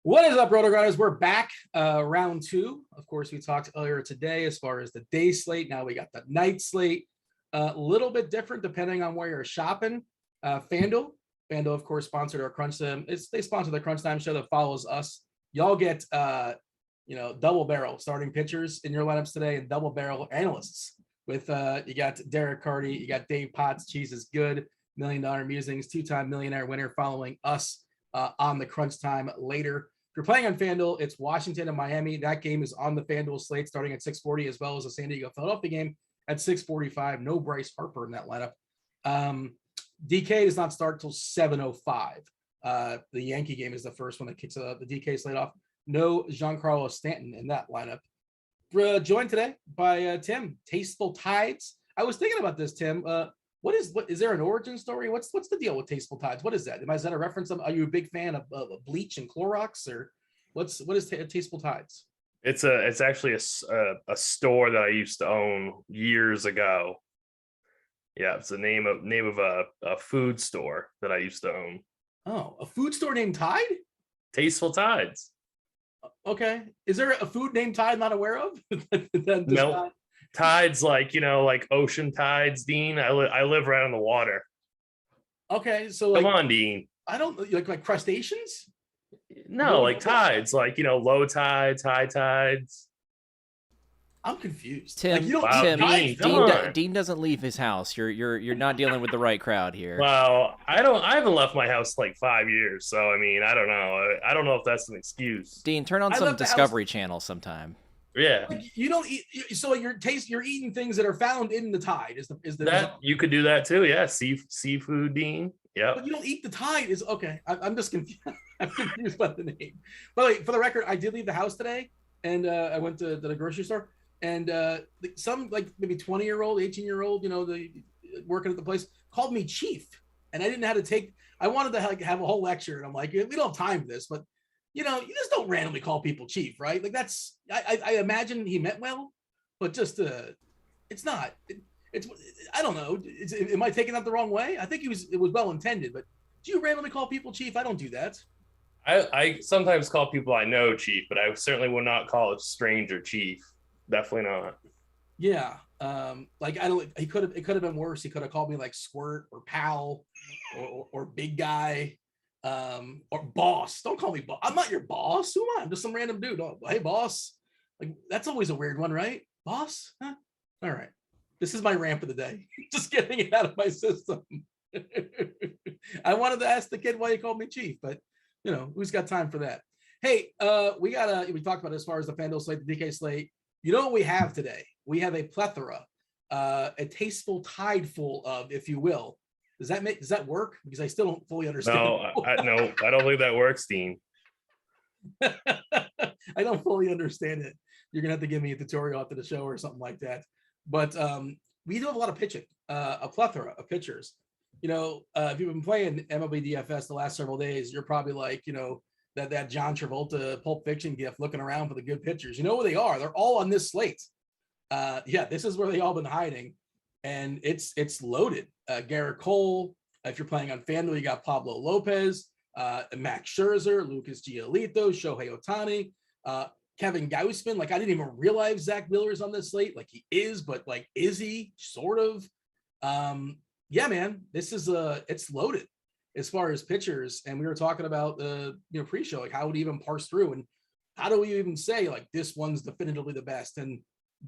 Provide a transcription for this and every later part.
What is up, Rotogrinders? We're back, round two. Of course, we talked earlier today as far as the day slate. Now we got the night slate. A little bit different depending on where you're shopping. Fanduel, of course, sponsored our Crunch Time. They sponsor the Crunch Time show that follows us. Y'all get, double barrel starting pitchers in your lineups today and double barrel analysts. With you got Derek Carty, you got Dave Potts, CheeseIsGood, $1 Million Musings, two-time millionaire winner following us on the Crunch Time later. If you're playing on Fanduel, it's Washington and Miami. That game is on the Fanduel slate starting at 6:40, as well as the San Diego Philadelphia game at 6:45. No Bryce Harper in that lineup. DK does not start till 7:05. The Yankee game is the first one that kicks the DK slate off. No Giancarlo Stanton in that lineup. We're joined today by Tim, Tasteful Tides. I was thinking about this, Tim. What is there an origin story? What's the deal with Tasteful Tides? What is that? Is that a reference? Are you a big fan of bleach and Clorox, or what is Tasteful Tides? It's actually a store that I used to own years ago. Yeah, it's the name of a food store that I used to own. Oh, a food store named Tide? Tasteful Tides. Okay. Is there a food named Tide I'm not aware of? No. Tides, like ocean tides, Dean. I live right on the water. Okay, so come on, Dean. I don't like crustaceans. No, like tides, low tides, high tides. I'm confused. Tim, Dean doesn't leave his house. You're not dealing with the right crowd here. Well, I haven't left my house like 5 years, so I mean, I don't know. I don't know if that's an excuse. Dean, turn on some Discovery Channel sometime. Yeah, you don't eat. So you're eating things that are found in the tide. Is the that you could do that too? Yeah, seafood, Dean. Yeah, but you don't eat the tide. Is okay. I'm just confused. I'm confused by the name. By the way, for the record, I did leave the house today, and I went to the grocery store, and some maybe 20-year-old, 18-year-old, working at the place called me chief, and I didn't know how to take. I wanted to have a whole lecture, and I'm like, we don't have time for this, but. You just don't randomly call people chief, right? Like that's, I imagine he meant well, but just, it's not, it's, I don't know. Am I taking that the wrong way? I think it was well intended, but do you randomly call people chief? I don't do that. I sometimes call people I know chief, but I certainly would not call a stranger chief. Definitely not. Yeah. It could have been worse. He could have called me like squirt or pal or big guy. Or boss. Don't call me boss. I'm not your boss. Who am I? I'm just some random dude. Oh, hey, boss. Like that's always a weird one, right? Boss? Huh? All right. This is my rant for the day. Just getting it out of my system. I wanted to ask the kid why he called me chief, but who's got time for that? Hey, we talked about as far as the Fanduel slate, the DK slate. You know what we have today? We have a plethora, a tasteful tide full of, if you will. Does that work? Because I still don't fully understand. No, I don't think that works, Dean. I don't fully understand it. You're gonna have to give me a tutorial after the show or something like that. But we do have a lot of pitching, a plethora of pitchers. If you've been playing Mlb Dfs the last several days, you're probably like, that John Travolta Pulp Fiction gif looking around for the good pitchers. You know where they are? They're all on this slate. This is where they all been hiding. And it's loaded. Garrett Cole, if you're playing on Fanduel, you got Pablo Lopez, Max Scherzer, Lucas Giolito, Shohei Ohtani, Kevin Gausman. Like I didn't even realize Zach Wheeler is on this slate. Like he is, but like is he? Sort of. Yeah, man. This is it's loaded as far as pitchers. And we were talking about the pre-show, like how would he even parse through, and how do we even say like this one's definitively the best? And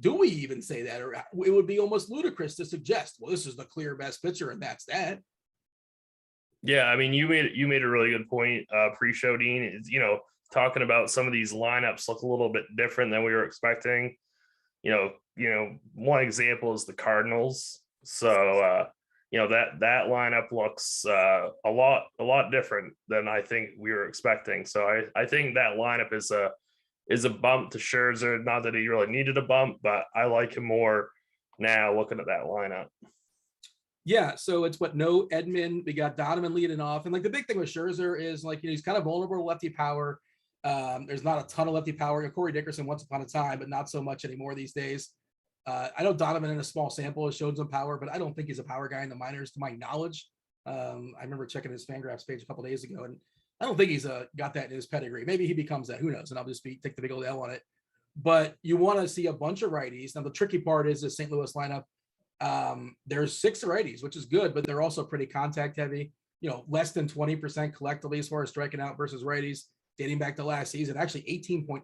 do we even say that? Or it would be almost ludicrous to suggest, well, this is the clear best pitcher and that's that. Yeah, I mean, you made a really good point pre-show, Dean. Talking about some of these lineups look a little bit different than we were expecting. one example is the Cardinals. So that lineup looks a lot different than I think we were expecting. So I think that lineup is a bump to Scherzer. Not that he really needed a bump, but I like him more now looking at that lineup. Yeah, so it's no Edman. We got Donovan leading off, and like the big thing with Scherzer is like he's kind of vulnerable to lefty power. There's not a ton of lefty power. Corey Dickerson once upon a time, but not so much anymore these days. I know Donovan in a small sample has showed some power, but I don't think he's a power guy in the minors, to my knowledge. I remember checking his Fangraphs page a couple days ago, and I don't think he's got that in his pedigree. Maybe he becomes that. Who knows? And I'll just take the big old L on it. But you want to see a bunch of righties. Now the tricky part is the St. Louis lineup. There's 6 righties, which is good, but they're also pretty contact heavy. Less than 20% collectively as far as striking out versus righties, dating back to last season. Actually, 18.8%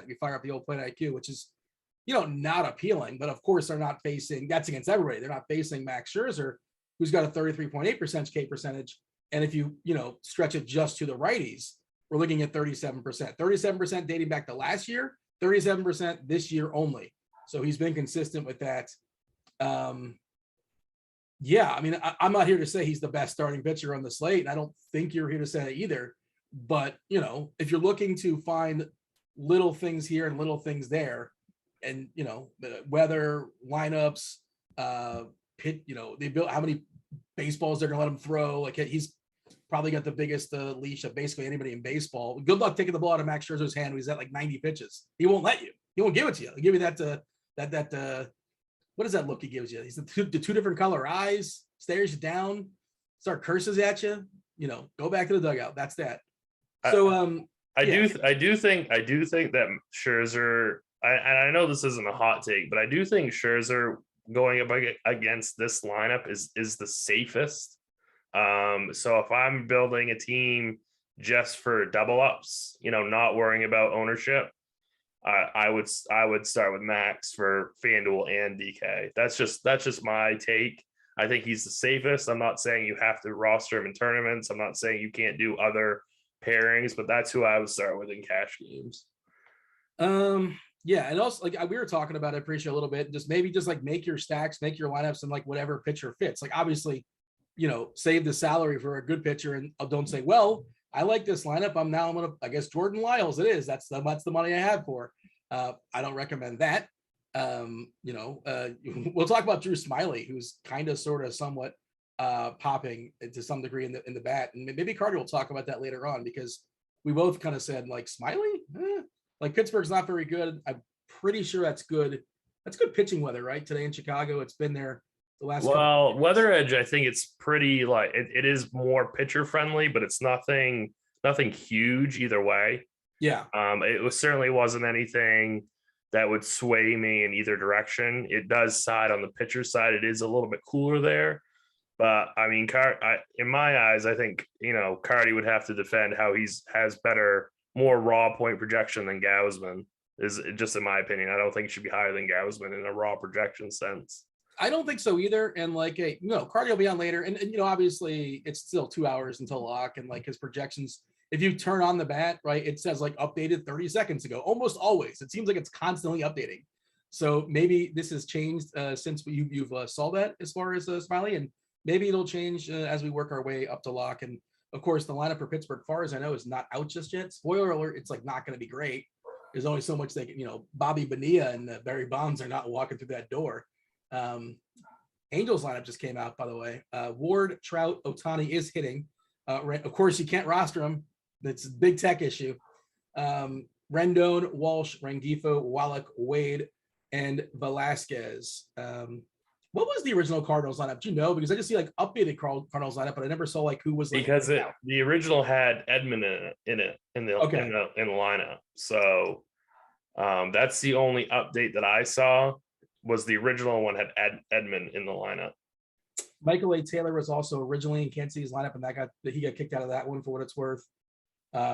if you fire up the old plate IQ, which is not appealing. But of course, they're not facing. That's against everybody. They're not facing Max Scherzer, who's got a 33.8% K percentage. And if you stretch it just to the righties, we're looking at 37%. 37% dating back to last year. 37% this year only. So he's been consistent with that. Yeah, I mean, I'm not here to say he's the best starting pitcher on the slate, and I don't think you're here to say that either. But if you're looking to find little things here and little things there, and the weather, lineups, pit, they built how many baseballs they're gonna let him throw. Like he's probably got the biggest leash of basically anybody in baseball. Good luck taking the ball out of Max Scherzer's hand when he's at like 90 pitches. He won't let you. He won't give it to you. He'll give you that what is that look he gives you? He's the two different color eyes, stares you down, start curses at you. Go back to the dugout. That's that. So I do think that Scherzer. I know this isn't a hot take, but I do think Scherzer going up against this lineup is the safest. So if I'm building a team just for double ups, not worrying about ownership, I would start with Max for Fanduel and DK. That's just my take. I think he's the safest. I'm not saying you have to roster him in tournaments. I'm not saying you can't do other pairings, but that's who I would start with in cash games. Yeah, and also like we were talking about it, pretty sure a little bit. Just like make your stacks, make your lineups, and like whatever pitcher fits. Like obviously, save the salary for a good pitcher, and don't say, well, I like this lineup. I guess Jordan Lyles. It is. That's the money I have for. I don't recommend that. We'll talk about Drew Smiley, who's kind of, sort of, somewhat popping to some degree in the bat, and maybe Carter will talk about that later on because we both kind of said like Smiley, like Pittsburgh's not very good. I'm pretty sure that's good. That's good pitching weather, right? Today in Chicago, it's been there the last. Well, Weather Edge, I think it's pretty like it is more pitcher friendly, but it's nothing huge either way. Yeah. It certainly wasn't anything that would sway me in either direction. It does side on the pitcher side. It is a little bit cooler there. But I mean, in my eyes, I think, Carty would have to defend how has more raw point projection than Gausman, is just in my opinion. I don't think it should be higher than Gausman in a raw projection sense. I don't think so either. And Carty will be on later. And obviously it's still 2 hours until lock, and like his projections, if you turn on the bat, right, it says like updated 30 seconds ago, almost always. It seems like it's constantly updating. So maybe this has changed since you've saw that as far as Smiley, and maybe it'll change as we work our way up to lock. And of course, the lineup for Pittsburgh, far as I know, is not out just yet. Spoiler alert, it's like not going to be great. There's only so much they can, Bobby Bonilla and Barry Bonds are not walking through that door. Angels lineup just came out, by the way. Ward, Trout, Ohtani is hitting. Of course, you can't roster them. That's a big tech issue. Rendon, Walsh, Rengifo, Wallach, Wade, and Velasquez. What was the original Cardinals lineup? Do you know? Because I just see like updated Cardinals lineup, but I never saw like who was like, because the original had Edman in the lineup. So that's the only update that I saw. Was the original one had Edman in the lineup. Michael A. Taylor was also originally in Kansas City's lineup, and he got kicked out of that one for what it's worth.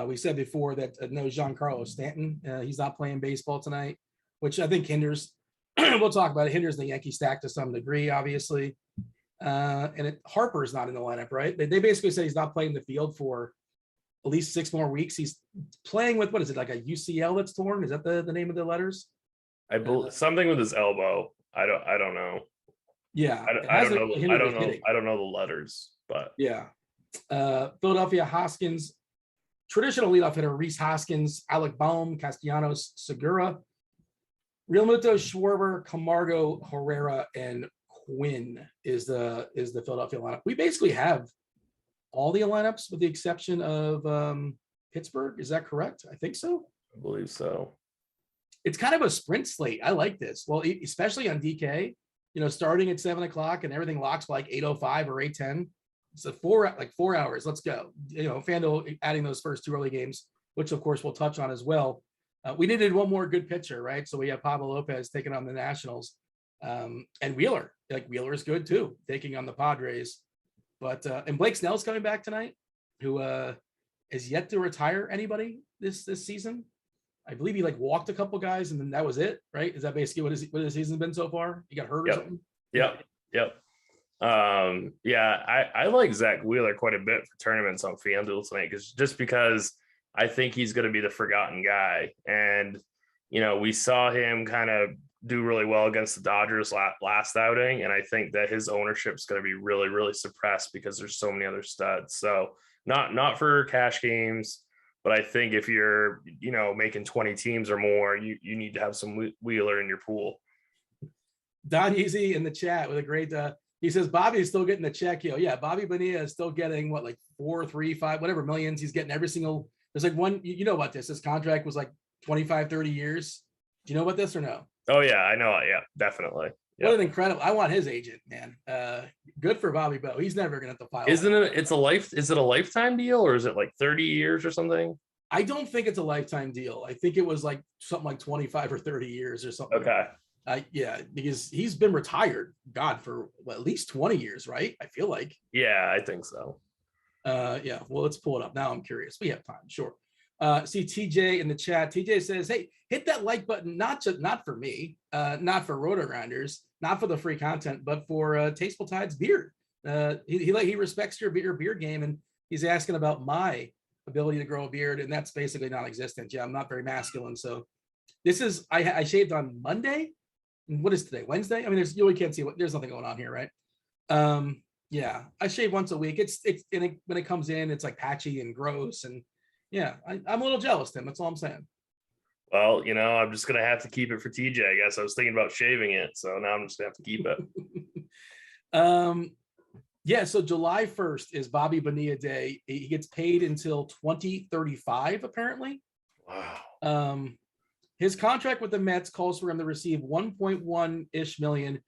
We said before that no Giancarlo Stanton. He's not playing baseball tonight, which I think hinders. We'll talk about it. Hinders the Yankee stack to some degree, obviously. And Harper's not in the lineup, right? They basically said he's not playing the field for at least 6 more weeks. He's playing with, what is it, like a UCL that's torn? Is that the name of the letters? I believe something with his elbow. I don't know. Yeah, I don't know. I don't know the letters, but yeah. Philadelphia Hoskins, traditional leadoff hitter Reese Hoskins, Alec Baum, Castellanos, Segura, Real Muto, Schwarber, Camargo, Herrera, and Quinn is the Philadelphia lineup. We basically have all the lineups with the exception of Pittsburgh. Is that correct? I think so. I believe so. It's kind of a sprint slate. I like this. Well, especially on DK, starting at 7:00 and everything locks by like 8:05 or 8:10. So 4 hours. Let's go. FanDuel adding those first 2 early games, which of course we'll touch on as well. We needed one more good pitcher, right? So we have Pablo Lopez taking on the Nationals, and Wheeler. Wheeler is good too, taking on the Padres. But and Blake Snell's coming back tonight, who is yet to retire anybody this season. I believe he walked a couple guys and then that was it, right? Is that basically what his season's been so far? He got hurt or something? Yep. I like Zach Wheeler quite a bit for tournaments on FanDuel tonight because I think he's going to be the forgotten guy. And, we saw him kind of do really well against the Dodgers last outing. And I think that his ownership is going to be really, really suppressed because there's so many other studs. So not for cash games, but I think if you're, making 20 teams or more, you need to have some Wheeler in your pool. Don Easy in the chat with a great, he says, Bobby's still getting the check. Yeah, Bobby Bonilla is still getting 4, 3, 5, whatever millions he's getting every single, there's one, about this. His contract was 25, 30 years. Do you know about this or no? Oh yeah, I know. Yeah, definitely. Yep. What an incredible, I want his agent, man. Good for Bobby Bo. He's never going to have to file. Isn't it? Is it a lifetime deal or is it 30 years or something? I don't think it's a lifetime deal. I think it was something like 25 or 30 years or something. Okay. Yeah, because he's been retired, for at least 20 years, right? I feel like. Yeah, I think so. Yeah, well, let's pull it up. Now I'm curious. We have time, sure. See TJ in the chat. TJ says, hey, hit that like button, not for me, not for Rotogrinders, not for the free content, but for Tasteful Tide's beard. He respects your beard game, and he's asking about my ability to grow a beard, and that's basically non-existent. Yeah, I'm not very masculine, so this is I shaved on Monday. What is today? Wednesday? I mean, you really can't see there's nothing going on here, right? Yeah, I shave once a week. When it comes in, it's patchy and gross, and yeah, I'm a little jealous, Tim. That's all I'm saying. Well, I'm just gonna have to keep it for TJ. I guess I was thinking about shaving it, so now I'm just gonna have to keep it. Yeah, so July 1st is Bobby Bonilla Day. He gets paid until 2035, apparently. Wow. His contract with the Mets calls for him to receive 1.1-ish million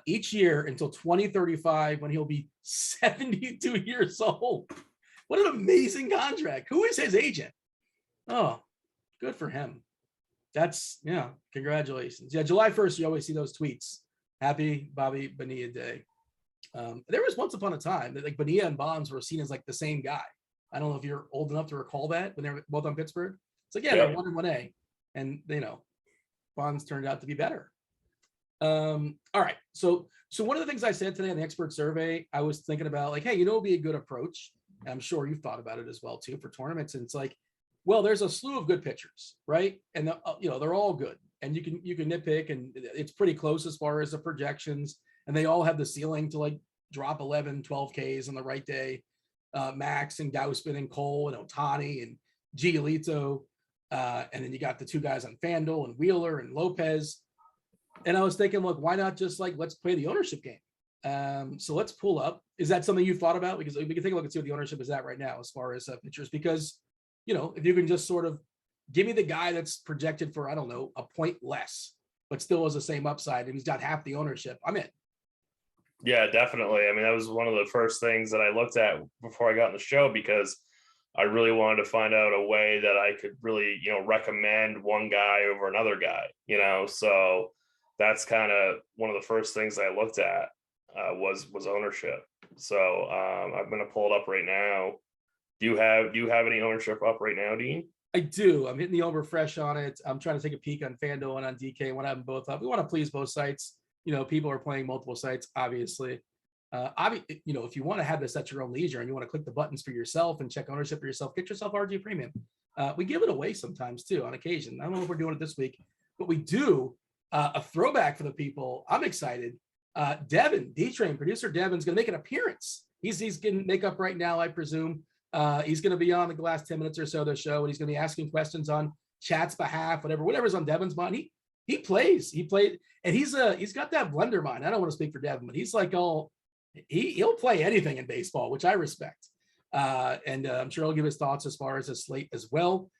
each year until 2035, when he'll be 72 years old. What an amazing contract. Who is his agent? Oh, good for him. Congratulations. Yeah, July 1st, you always see those tweets. Happy Bobby Bonilla Day. There was once upon a time that Bonilla and Bonds were seen as the same guy. I don't know if you're old enough to recall that when they were both on Pittsburgh. It's they're 1 and 1A, and Bonds turned out to be better. All right. So one of the things I said today on the expert survey, I was thinking about hey, it'd be a good approach. And I'm sure you've thought about it as well too for tournaments. And it's well, there's a slew of good pitchers, right? And they're all good, and you can nitpick, and it's pretty close as far as the projections. And they all have the ceiling to drop 11, 12 Ks on the right day. Max and Gausman and Cole and Ohtani and Giolito. And then you got the 2 guys on FanDuel and Wheeler and Lopez. And I was thinking, look, why not just let's play the ownership game? So let's pull up. Is that something you thought about? Because we can take a look and see what the ownership is at right now as far as pitchers. Because, if you can just sort of give me the guy that's projected for, I don't know, a point less, but still has the same upside, and he's got half the ownership, I'm in. Yeah, definitely. I mean, that was one of the first things that I looked at before I got on the show, because I really wanted to find out a way that I could really, recommend one guy over another guy, so that's kind of one of the first things I looked at was ownership. So I'm going to pull it up right now. Do you have any ownership up right now, Dean? I do. I'm hitting the overfresh on it. I'm trying to take a peek on FanDuel and on DK. I want to have them both up. We want to please both sites. People are playing multiple sites, obviously. If you want to have this at your own leisure and you want to click the buttons for yourself and check ownership for yourself, get yourself RG Premium. We give it away sometimes too, on occasion. I don't know if we're doing it this week. but we do a throwback for the people. I'm excited. Devin, D-Train, producer Devin's going to make an appearance. He's going to make up right now, I presume. He's going to be on the last 10 minutes or so of the show, and he's going to be asking questions on chat's behalf, whatever's on Devin's mind. He played, and he's got that blender mind. I don't want to speak for Devin, but he's like he'll play anything in baseball, which I respect. And I'm sure he'll give his thoughts as far as a slate as well.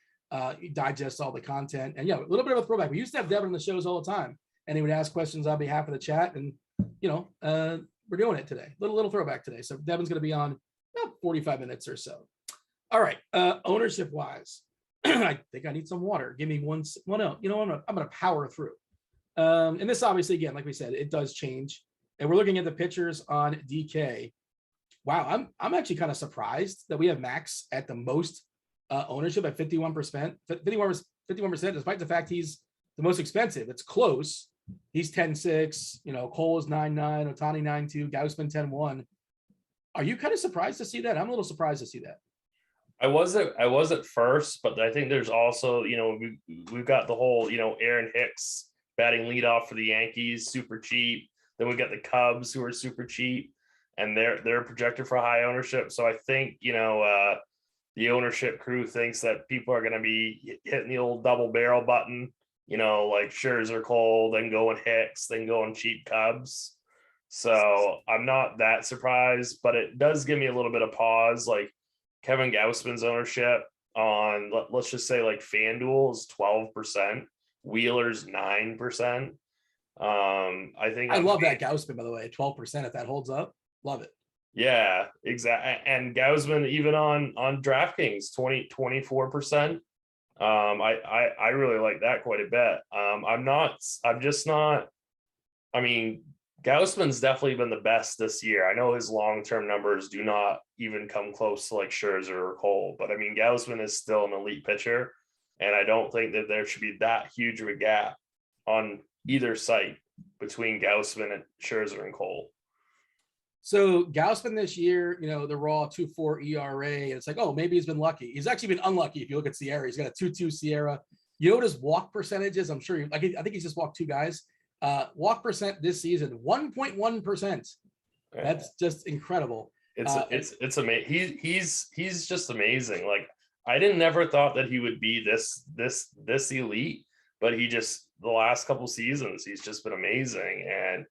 He digests all the content, and a little bit of a throwback. We used to have Devin on the shows all the time, and he would ask questions on behalf of the chat, and we're doing it today. Little throwback today. So Devin's going to be on about 45 minutes or so. All right. Ownership wise, I think I need some water. Give me one. Well, no, I'm going to power through. And this obviously, again, like we said, it does change. And we're looking at the pitchers on DK. Wow, I'm actually kind of surprised that we have Max at the most ownership at 51%. 51%, despite the fact he's the most expensive. It's close. He's 10-6. Cole is 9-9. Otani 9-2. Gausman 10-1. Are you kind of surprised to see that? I'm a little surprised to see that. I was at first, but I think there's also, we've got the whole, Aaron Hicks batting leadoff for the Yankees, super cheap. Then we got the Cubs, who are super cheap, and they're projected for high ownership. So I think, the ownership crew thinks that people are going to be hitting the old double barrel button, like Scherzer, Cole, then going Hicks, then going cheap Cubs. So I'm not that surprised, but it does give me a little bit of pause. Like Kevin Gausman's ownership on, let's just say like Fanduel is 12%, Wheeler's 9%. I love that Gausman, by the way, 12%. If that holds up, love it. Yeah, exactly. And Gausman even on DraftKings 24%. I really like that quite a bit. Gausman's definitely been the best this year. I know his long-term numbers do not even come close to like Scherzer or Cole, but Gausman is still an elite pitcher, and I don't think that there should be that huge of a gap on either site between Gausman and Scherzer and Cole. So Gausman this year, the raw 2.4 ERA, and it's like, oh, maybe he's been lucky. He's actually been unlucky. If you look at Sierra, he's got a 2.2 Sierra. You know what his walk percentage is? I'm sure I think he's just walked 2 guys. Walk percent this season, 1.1%. That's just incredible. It's amazing. He's just amazing. Like I never thought that he would be this elite, but he just, the last couple seasons, he's just been amazing, and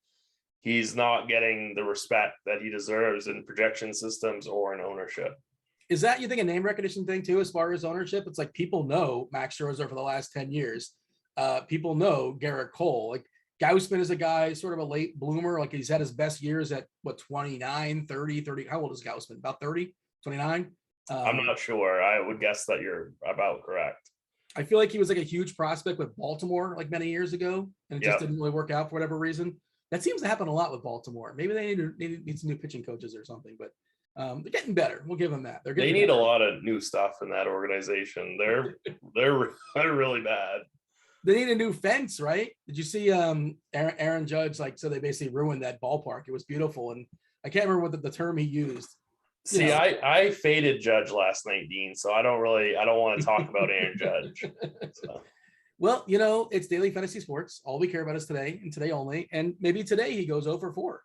he's not getting the respect that he deserves in projection systems or in ownership. Is that, you think, a name recognition thing too, as far as ownership? It's like people know Max Scherzer for the last 10 years. People know Garrett Cole. Like Gausman is a guy, sort of a late bloomer. Like he's had his best years at 29, 30. How old is Gausman? About 30, 29? I'm not sure. I would guess that you're about correct. I feel like he was like a huge prospect with Baltimore like many years ago, and it just didn't really work out for whatever reason. That seems to happen a lot with Baltimore. Maybe they need some new pitching coaches or something, but they're getting better. We'll give them that. They need a lot of new stuff in that organization. They're really bad. They need a new fence, right? Did you see Aaron Judge? So they basically ruined that ballpark. It was beautiful, and I can't remember what the term he used. See, I faded Judge last night, Dean. So I don't want to talk about Aaron Judge. So. Well, it's daily fantasy sports. All we care about is today and today only. And maybe today he goes 0 for 4.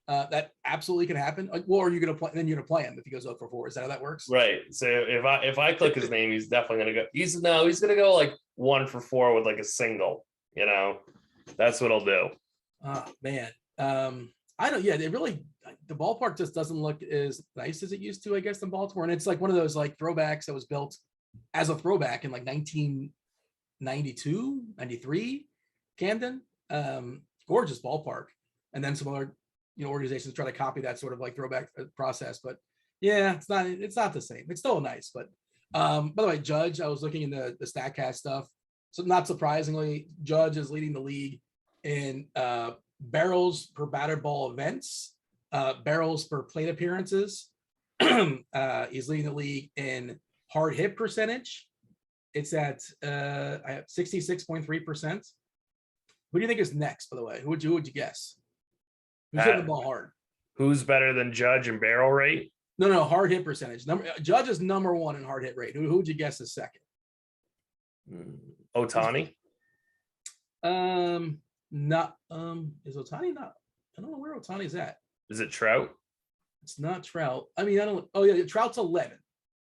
That absolutely can happen. Well, are you going to play? Then you're going to play him if he goes 0 for 4. Is that how that works? Right. So if I click his name, he's definitely going to go. He's going to go like 1 for 4 with like a single. That's what he'll do. Oh man, I don't. Yeah, the ballpark just doesn't look as nice as it used to, I guess, in Baltimore. And it's like one of those like throwbacks that was built as a throwback in like 1992, 93, Camden. Gorgeous ballpark. And then some other organizations try to copy that sort of like throwback process, but yeah, it's not the same. It's still nice. But by the way, Judge, I was looking in the StatCast stuff, so not surprisingly, Judge is leading the league in barrels per batted ball events, barrels per plate appearances. He's leading the league in hard hit percentage. It's at I have 66.3%. Who do you think is next, by the way? Who would you guess? Who's hitting the ball hard? Who's better than Judge in barrel rate? No, hard hit percentage. Judge is number 1 in hard hit rate. Who would you guess is second? Otani. Not is Ohtani not? I don't know where Ohtani's at. Is it Trout? It's not Trout. I mean, I don't. Oh yeah, Trout's 11.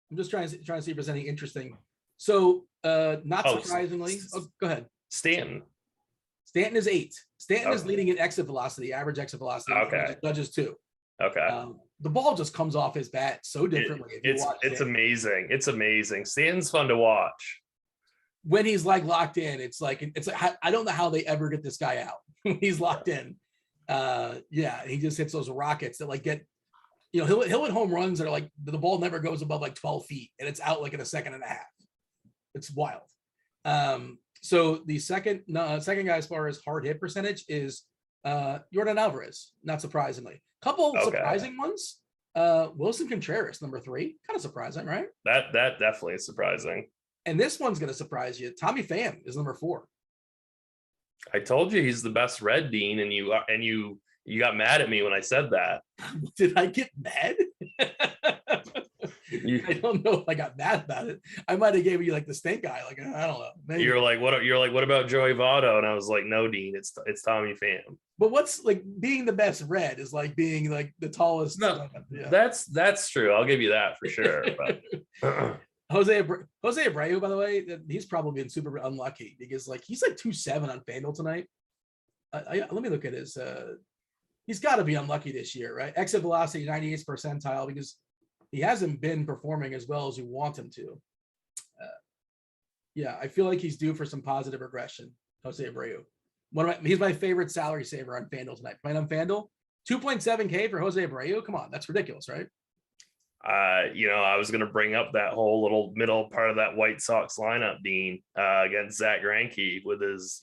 I'm just trying to see if there's anything interesting. So, not surprisingly, go ahead. Stanton. Stanton is 8. Stanton is leading in exit velocity, average exit velocity. Okay. Judges 2. Okay. The ball just comes off his bat so differently. It's amazing. It's amazing. Stanton's fun to watch. When he's like locked in, it's like I don't know how they ever get this guy out when he's locked in. Yeah, he just hits those rockets that like get, he'll hit home runs that are like the ball never goes above like 12 feet and it's out like in a second and a half. It's wild. So the second guy as far as hard hit percentage is Yordan Alvarez, not surprisingly. Couple surprising ones. Wilson Contreras, number 3, kind of surprising, right? That definitely is surprising. And this one's going to surprise you. Tommy Pham is number 4. I told you he's the best red, Dean, and you got mad at me when I said that. Did I get mad? I don't know if I got mad about it. I might have gave you like the stink eye. Like, I don't know. Maybe. You're like, what about Joey Votto? And I was like, no, Dean, it's Tommy Pham. But what's like being the best red is like being like the tallest. No, that's true. I'll give you that for sure. But Jose Abreu, by the way, he's probably been super unlucky because like he's like 2.7 on Fanduel tonight. Let me look at his. He's got to be unlucky this year, right? Exit velocity 98th percentile because he hasn't been performing as well as you want him to. Yeah, I feel like he's due for some positive regression. Jose Abreu, he's my favorite salary saver on Fanduel tonight. Playing on Fanduel, 2.7K for Jose Abreu. Come on, that's ridiculous, right? I was going to bring up that whole little middle part of that White Sox lineup, Dean, against Zach Greinke with his,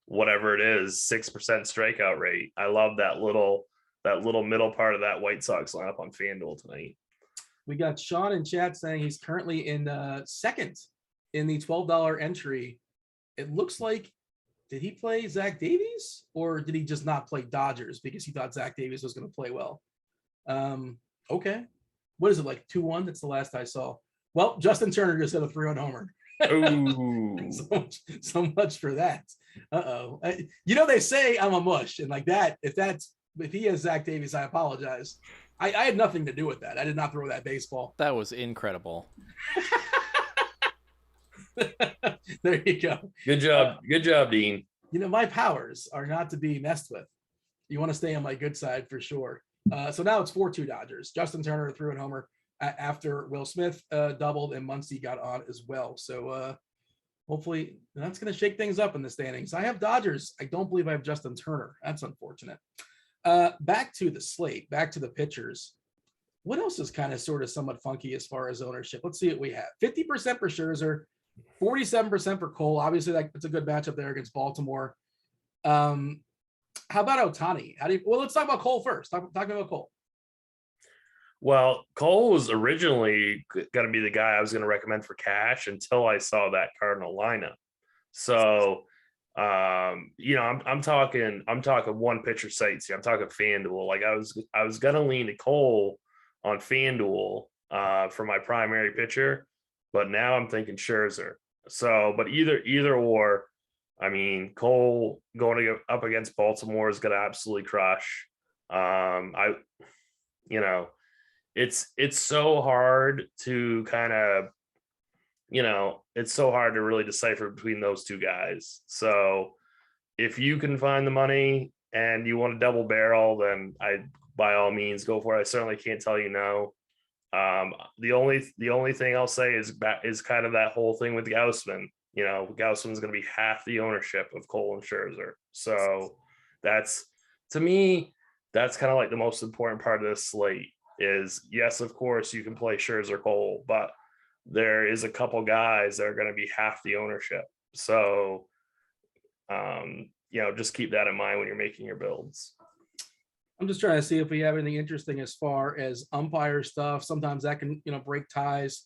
whatever it is, 6% strikeout rate. I love that little middle part of that White Sox lineup on FanDuel tonight. We got Sean in chat saying he's currently in second in the $12 entry. It looks like, did he play Zach Davies or did he just not play Dodgers because he thought Zach Davies was going to play well? Okay. What is it, like 2-1? That's the last I saw. Well, Justin Turner just hit a 3-run homer. Ooh. so much for that. They say I'm a mush, and like that, if he has Zach Davies, I apologize. I had nothing to do with that. I did not throw that baseball. That was incredible. There you go. Good job, Dean. My powers are not to be messed with. You want to stay on my good side for sure. So now it's 4-2 Dodgers. Justin Turner threw a homer after Will Smith doubled and Muncy got on as well. So hopefully that's going to shake things up in the standings. I have Dodgers. I don't believe I have Justin Turner. That's unfortunate. Back to the slate, back to the pitchers. What else is kind of sort of somewhat funky as far as ownership? Let's see what we have. 50% for Scherzer, 47% for Cole. Obviously, that's a good matchup there against Baltimore. How about Ohtani? Let's talk about Cole first. Talk about Cole. Well, Cole was originally going to be the guy I was going to recommend for cash until I saw that Cardinal lineup. So, I'm talking one pitcher sites here. I'm talking FanDuel. Like I was going to lean to Cole on FanDuel for my primary pitcher, but now I'm thinking Scherzer. So, but either or. I mean, Cole going up against Baltimore is going to absolutely crush. It's so hard to kind of, it's so hard to really decipher between those two guys. So if you can find the money and you want to double barrel, then by all means go for it. I certainly can't tell you no. The only thing I'll say is kind of that whole thing with Gausman. Gausman's going to be half the ownership of Cole and Scherzer. So to me, that's kind of like the most important part of this slate is, yes, of course you can play Scherzer Cole, but there is a couple guys that are going to be half the ownership. So, just keep that in mind when you're making your builds. I'm just trying to see if we have anything interesting as far as umpire stuff. Sometimes that can, break ties.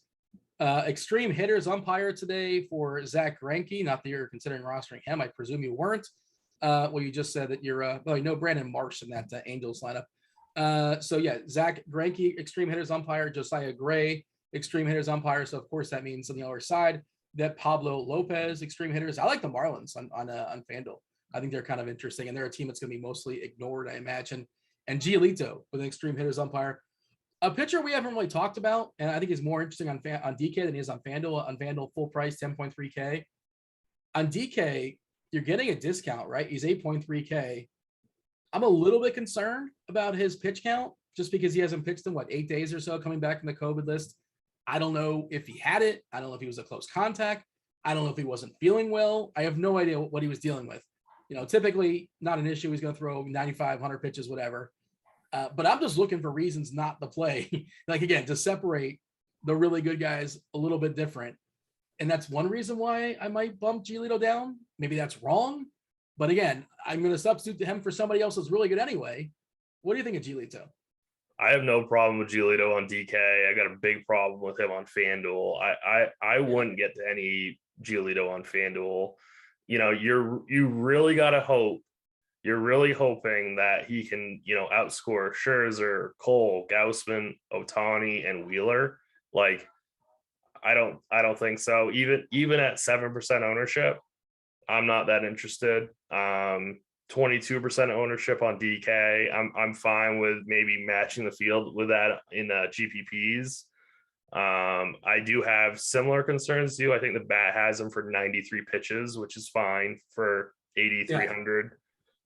Extreme hitters umpire today for Zach Greinke. Not that you're considering rostering him. I presume you weren't. You just said that you're Brandon Marsh in that Angels lineup. Zach Greinke, extreme hitters umpire. Josiah Gray, extreme hitters umpire. So of course that means on the other side. that Pablo Lopez extreme hitters. I like the Marlins on Fanduel. I think they're kind of interesting, and they're a team that's going to be mostly ignored, I imagine. And Giolito with an extreme hitters umpire, a pitcher we haven't really talked about, and I think is more interesting on DK than he is on Fanduel. On Fanduel, full price 10.3K. On DK, you're getting a discount, right? He's 8.3K. I'm a little bit concerned about his pitch count just because he hasn't pitched in 8 days or so coming back from the COVID list. I don't know if he had it. I don't know if he was a close contact. I don't know if he wasn't feeling well. I have no idea what he was dealing with. Typically not an issue. He's going to throw 95, 100 pitches, whatever. But I'm just looking for reasons not to play. Again, to separate the really good guys a little bit different. And that's one reason why I might bump Giolito down. Maybe that's wrong. But again, I'm going to substitute him for somebody else that's really good anyway. What do you think of Giolito? I have no problem with Giolito on DK. I got a big problem with him on FanDuel. I wouldn't get to any Giolito on FanDuel. You really got to hope. You're really hoping that he can, outscore Scherzer, Cole, Gausman, Ohtani, and Wheeler. I don't think so. Even at 7% ownership, I'm not that interested. 22% ownership on DK. I'm fine with maybe matching the field with that in GPPs. I do have similar concerns to you. I think the bat has him for 93 pitches, which is fine for 8,300.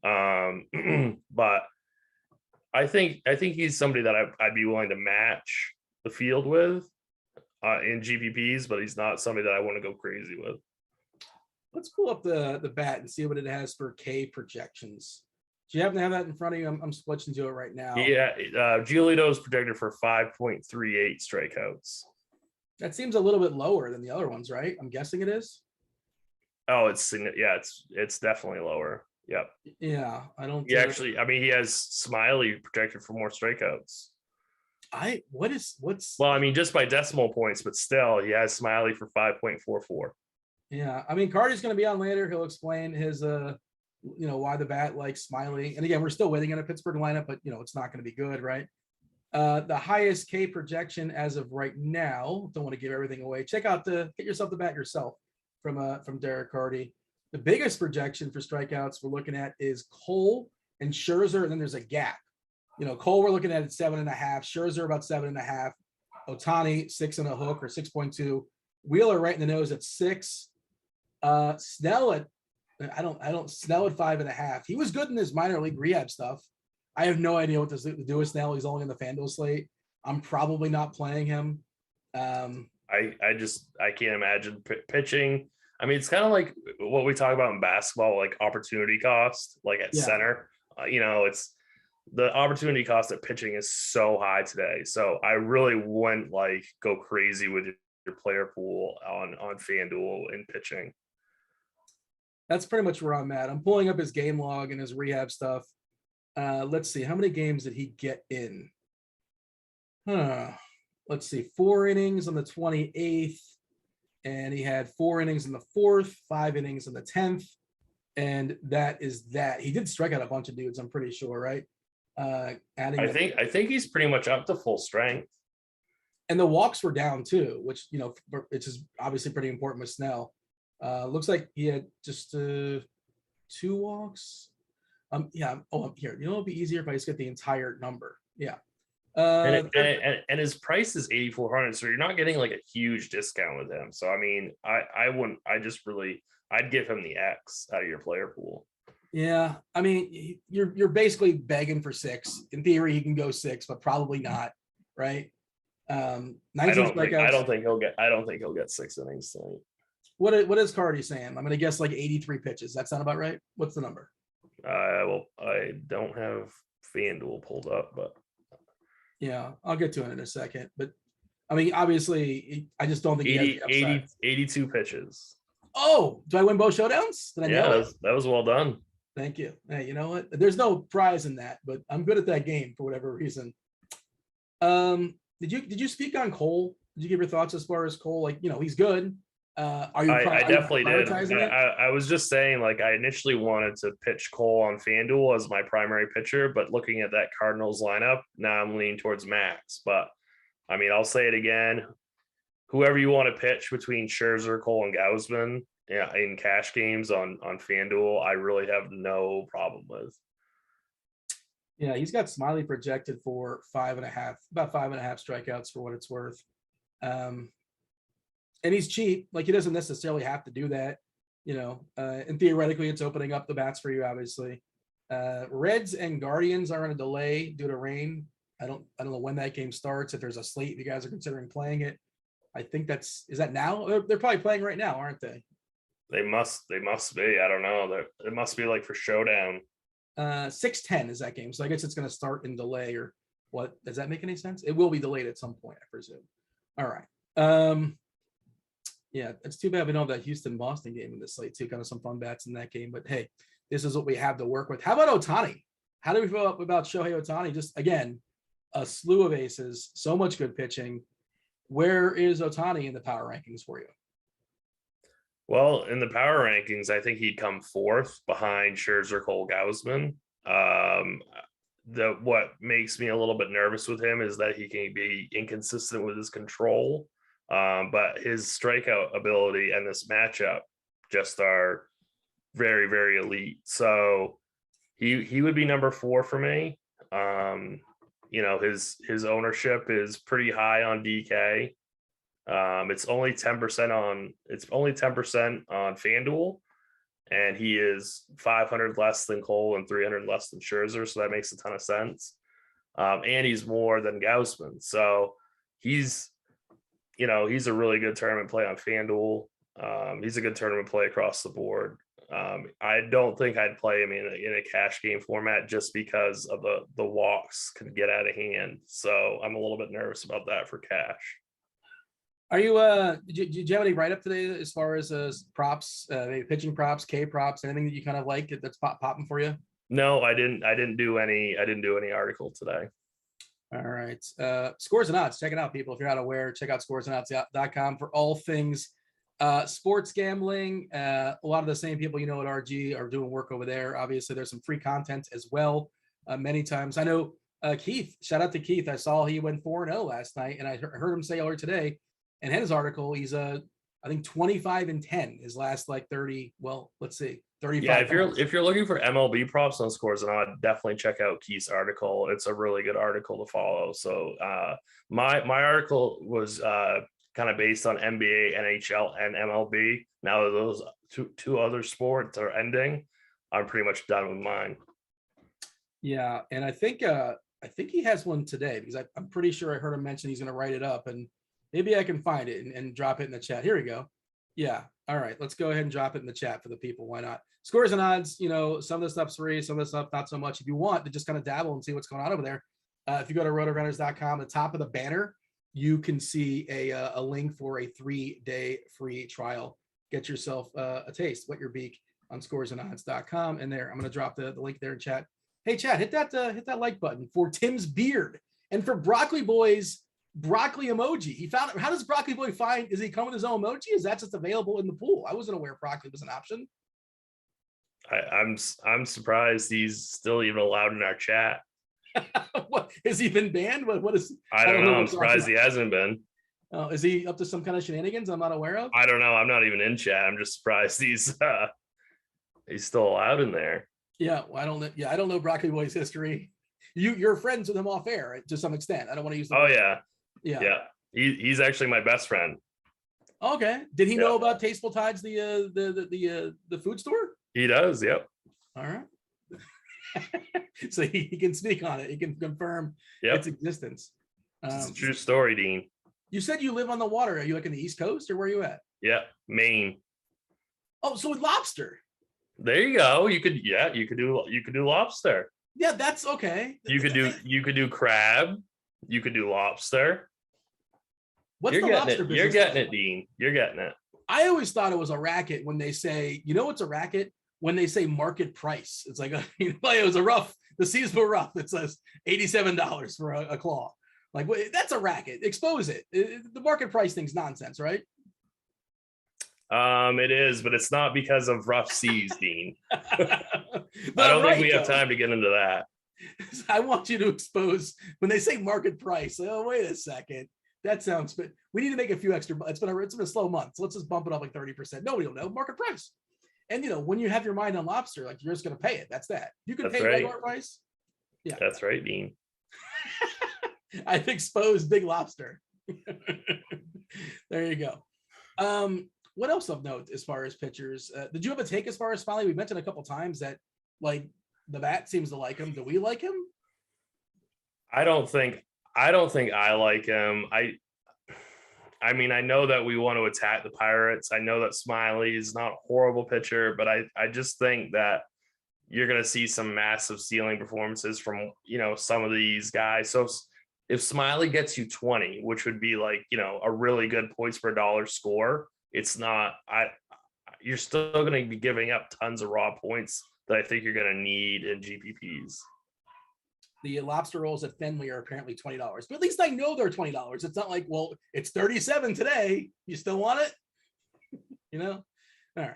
But I think he's somebody that I'd be willing to match the field with in GPPs, but he's not somebody that I want to go crazy with. Let's pull up the bat and see what it has for K projections. Do you happen to have that in front of you? I'm switching to it right now. Yeah, Giolito is projected for 5.38 strikeouts. That seems a little bit lower than the other ones, right? I'm guessing it is. Oh, it's definitely lower. Yep. Yeah, I don't. He he has Smiley projected for more strikeouts. What's just by decimal points, but still, he has Smiley for 5.44. Yeah, Carty's going to be on later. He'll explain his, why the bat likes Smiley. And again, we're still waiting on a Pittsburgh lineup, but it's not going to be good, right? The highest K projection as of right now. Don't want to give everything away. Check out get yourself the bat yourself from Derek Carty. The biggest projection for strikeouts we're looking at is Cole and Scherzer, and then there's a gap. Cole we're looking at 7.5, Scherzer about 7.5, Ohtani 6 and a hook or 6.2, Wheeler right in the nose at 6. Snell at Snell at 5.5. He was good in his minor league rehab stuff. I have no idea what to do with Snell. He's only in the FanDuel slate. I'm probably not playing him. I can't imagine pitching. It's kind of like what we talk about in basketball, like opportunity cost, at center. It's the opportunity cost of pitching is so high today. So I really wouldn't go crazy with your player pool on FanDuel in pitching. That's pretty much where I'm at. I'm pulling up his game log and his rehab stuff. Let's see. How many games did he get in? Let's see. 4 innings on the 28th. And he had 4 innings in the 4th, 5 innings in the 10th. And that is that. He did strike out a bunch of dudes, I'm pretty sure, right? I think he's pretty much up to full strength. And the walks were down too, which, which is obviously pretty important with Snell. Looks like he had just 2 walks. Yeah. Oh, I'm here. It'd be easier if I just get the entire number. Yeah. And his price is 8,400, so you're not getting a huge discount with him. So I wouldn't. I'd give him the X out of your player pool. Yeah, you're basically begging for 6. In theory, he can go 6, but probably not, right? 19 strikeouts. I don't think he'll get 6 innings tonight. What is Carty saying? I'm gonna guess 83 pitches. That sound about right? What's the number? Well, I don't have FanDuel pulled up, but yeah, I'll get to it in a second. But obviously, I just don't think 82 pitches. Oh, do I win both showdowns? Did I nail it? That was well done. Thank you. Hey, you know what? There's no prize in that, but I'm good at that game for whatever reason. Did you speak on Cole? Did you give your thoughts as far as Cole? He's good. I definitely did. I was just saying, I initially wanted to pitch Cole on FanDuel as my primary pitcher, but looking at that Cardinals lineup, now I'm leaning towards Max. But I'll say it again. whoever you want to pitch between Scherzer, Cole, and Gausman, yeah, in cash games on FanDuel, I really have no problem with. Yeah, he's got Smiley projected for about 5.5 strikeouts for what it's worth. And he's cheap. Like, he doesn't necessarily have to do that, and theoretically it's opening up the bats for you, obviously. Reds and Guardians are on a delay due to rain. I don't know when that game starts. If there's a slate, if you guys are considering playing it. I think is that now? They're probably playing right now, aren't they? They must be. I don't know. It must be like for showdown. 6:10 is that game. So I guess it's going to start in delay, or what? Does that make any sense? It will be delayed at some point, I presume. All right. Yeah, it's too bad we don't have that Houston-Boston game in this slate too. Kind of some fun bats in that game. But hey, this is what we have to work with. How about Ohtani? How do we feel about Shohei Ohtani? Just, again, a slew of aces, so much good pitching. Where is Ohtani in the power rankings for you? Well, in the power rankings, I think he'd come fourth behind Scherzer, Cole, Gausman. What makes me a little bit nervous with him is that he can be inconsistent with his control, but his strikeout ability and this matchup just are very, very elite. So he would be number 4 for me. His ownership is pretty high on DK. It's only 10% on FanDuel, and he is 500 less than Cole and 300 less than Scherzer, so that makes a ton of sense. And he's more than Gausman, so he's a really good tournament play on FanDuel. He's a good tournament play across the board. I don't think I'd play him in a cash game format just because of the walks can get out of hand. So I'm a little bit nervous about that for cash. Are you did you have any write up today as far as props, maybe pitching props, K props, anything that you kind of like that's popping for you? No, I didn't do any article today. All right. Scores and odds. Check it out, people. If you're not aware, check out scoresandodds.com for all things sports gambling. A lot of the same people at RG are doing work over there. Obviously, there's some free content as well. Many times, I know Keith. Shout out to Keith. I saw he went 4-0 last night, and I heard him say earlier today, and in his article, he's I think 25-10 his last 30. Well, let's see, 35. Yeah, if you're looking for MLB props on Scores and Odds, definitely check out Keith's article. It's a really good article to follow. So my article was kind of based on NBA, NHL, and MLB. Now that those two other sports are ending, I'm pretty much done with mine. Yeah, and I think he has one today, because I'm pretty sure I heard him mention he's going to write it up, and maybe I can find it and drop it in the chat. Here we go. Yeah. All right. Let's go ahead and drop it in the chat for the people. Why not? Scores and odds, some of the stuff's free, some of the stuff not so much. If you want to just kind of dabble and see what's going on over there, if you go to Rotogrinders.com, the top of the banner, you can see a link for a 3-day free trial. Get yourself a taste, wet your beak on scoresandodds.com. And there, I'm going to drop the link there in chat. Hey, chat, hit that like button for Tim's beard and for Broccoli Boy's broccoli emoji. He found it. How does Broccoli Boy does he come with his own emoji? Is that just available in the pool? I wasn't aware broccoli was an option. I'm surprised he's still even allowed in our chat. What, has he been banned? What is? I don't know. I'm surprised he hasn't been. Oh, is he up to some kind of shenanigans I'm not aware of? I don't know. I'm not even in chat. I'm just surprised he's still allowed in there. Yeah, well, I don't know Broccoli Boy's history. You're friends with him off air to some extent. I don't want to use the word. Yeah. He's actually my best friend. Okay. Did he know about Tasteful Tides, the food store? He does. Yep. All right. So he can speak on it. He can confirm its existence. It's a true story, Dean. You said you live on the water. Are you in the East Coast, or where are you at? Yeah, Maine. Oh, so with lobster. There you go. You could do lobster. Yeah, that's okay. You could do crab. You could do lobster. What's the lobster business? You're getting it, Dean. You're getting it. I always thought it was a racket when they say, what's a racket? When they say market price. It's like, it was the seas were rough. It says $87 for a claw. Like, that's a racket. Expose it. The market price thing's nonsense, right? It is, but it's not because of rough seas, Dean. I don't think we have time to get into that. I want you to expose when they say market price. Oh, wait a second. That sounds good. We need to make a few extra. It's been a slow month, so let's just bump it up like 30%. Nobody will know market price. And when you have your mind on lobster, like you're just going to pay it. That's that. You can pay regular price. Yeah, that's right, Dean. I've exposed Big Lobster. There you go. What else of note as far as pitchers? Did you have a take as far as Smiley? We mentioned a couple times that like the bat seems to like him. Do we like him? I don't think I like him. I mean, I know that we want to attack the Pirates. I know that Smiley is not a horrible pitcher, but I just think that you're going to see some massive ceiling performances from, some of these guys. So if Smiley gets you 20, which would be like, a really good points per dollar score, it's not, you're still going to be giving up tons of raw points that I think you're going to need in GPPs. The lobster rolls at Fenway are apparently $20, but at least I know they're $20. It's not like, well, it's 37 today. You still want it? All right.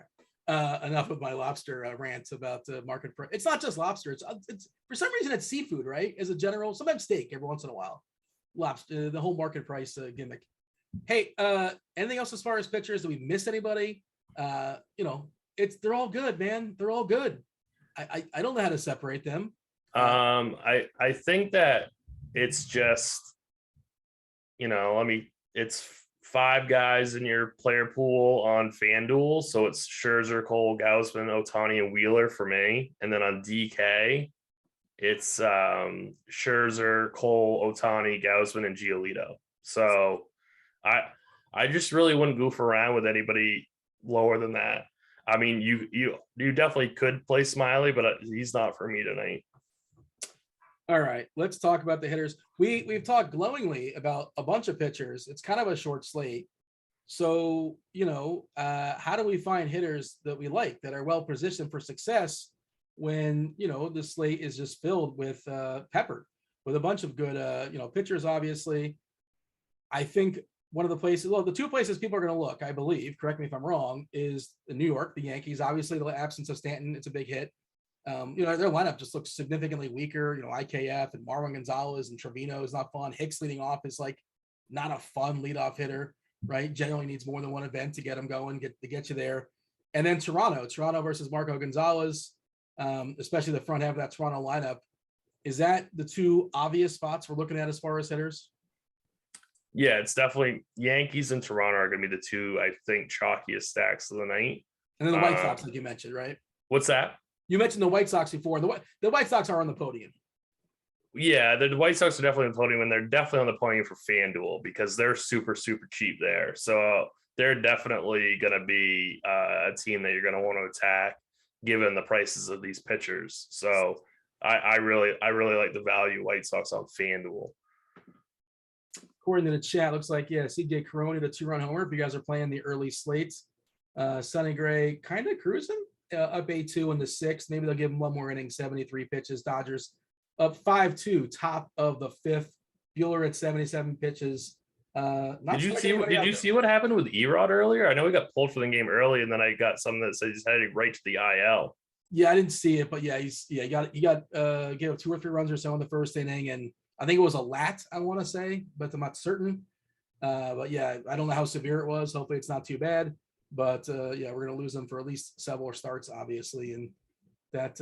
Enough of my lobster rants about market price. It's not just lobster. It's for some reason it's seafood, right? As a general, sometimes steak every once in a while. Lobster, the whole market price gimmick. Hey, anything else as far as pitchers? Do we miss anybody? They're all good, man. They're all good. I don't know how to separate them. I think that it's just, it's 5 guys in your player pool on FanDuel. So it's Scherzer, Cole, Gausman, Ohtani, and Wheeler for me. And then on DK, it's Scherzer, Cole, Ohtani, Gausman, and Giolito. So I just really wouldn't goof around with anybody lower than that. I mean, you definitely could play Smiley, but he's not for me tonight. All right, let's talk about the hitters. We've talked glowingly about a bunch of pitchers. It's kind of a short slate. So, how do we find hitters that we like, that are well positioned for success when, the slate is just filled with peppered with a bunch of good, pitchers, obviously. I think one of the places, the 2 places people are going to look, I believe, correct me if I'm wrong, is the New York, the Yankees. Obviously, the absence of Stanton, it's a big hit. Their lineup just looks significantly weaker. IKF and Marwin Gonzalez and Trevino is not fun. Hicks leading off is like not a fun leadoff hitter, right? Generally needs more than one event to get him going, to get you there. And then Toronto versus Marco Gonzalez, especially the front half of that Toronto lineup. Is that the 2 obvious spots we're looking at as far as hitters? Yeah, it's definitely Yankees and Toronto are going to be the 2, I think, chalkiest stacks of the night. And then the White Sox, like you mentioned, right? What's that? You mentioned the White Sox before. The White Sox are on the podium. Yeah, the White Sox are definitely on the podium, and they're definitely on the podium for FanDuel because they're super, super cheap there. So they're definitely going to be a team that you're going to want to attack given the prices of these pitchers. So I really like the value White Sox on FanDuel. According to the chat, looks like, CJ Coroni, the 2-run homer. If you guys are playing the early slates, Sonny Gray kind of cruising. Up 8-2 in the 6th. Maybe they'll give him one more inning, 73 pitches. Dodgers up 5-2, top of the 5th. Bueller at 77 pitches. Did you see what happened with Erod earlier? I know he got pulled for the game early, and then I got something that says he's heading right to the IL. Yeah, I didn't see it, but he got gave up 2 or 3 runs or so in the first inning, and I think it was a lat, I want to say, but I'm not certain. But yeah, I don't know how severe it was. Hopefully it's not too bad. But we're going to lose them for at least several starts, obviously, and that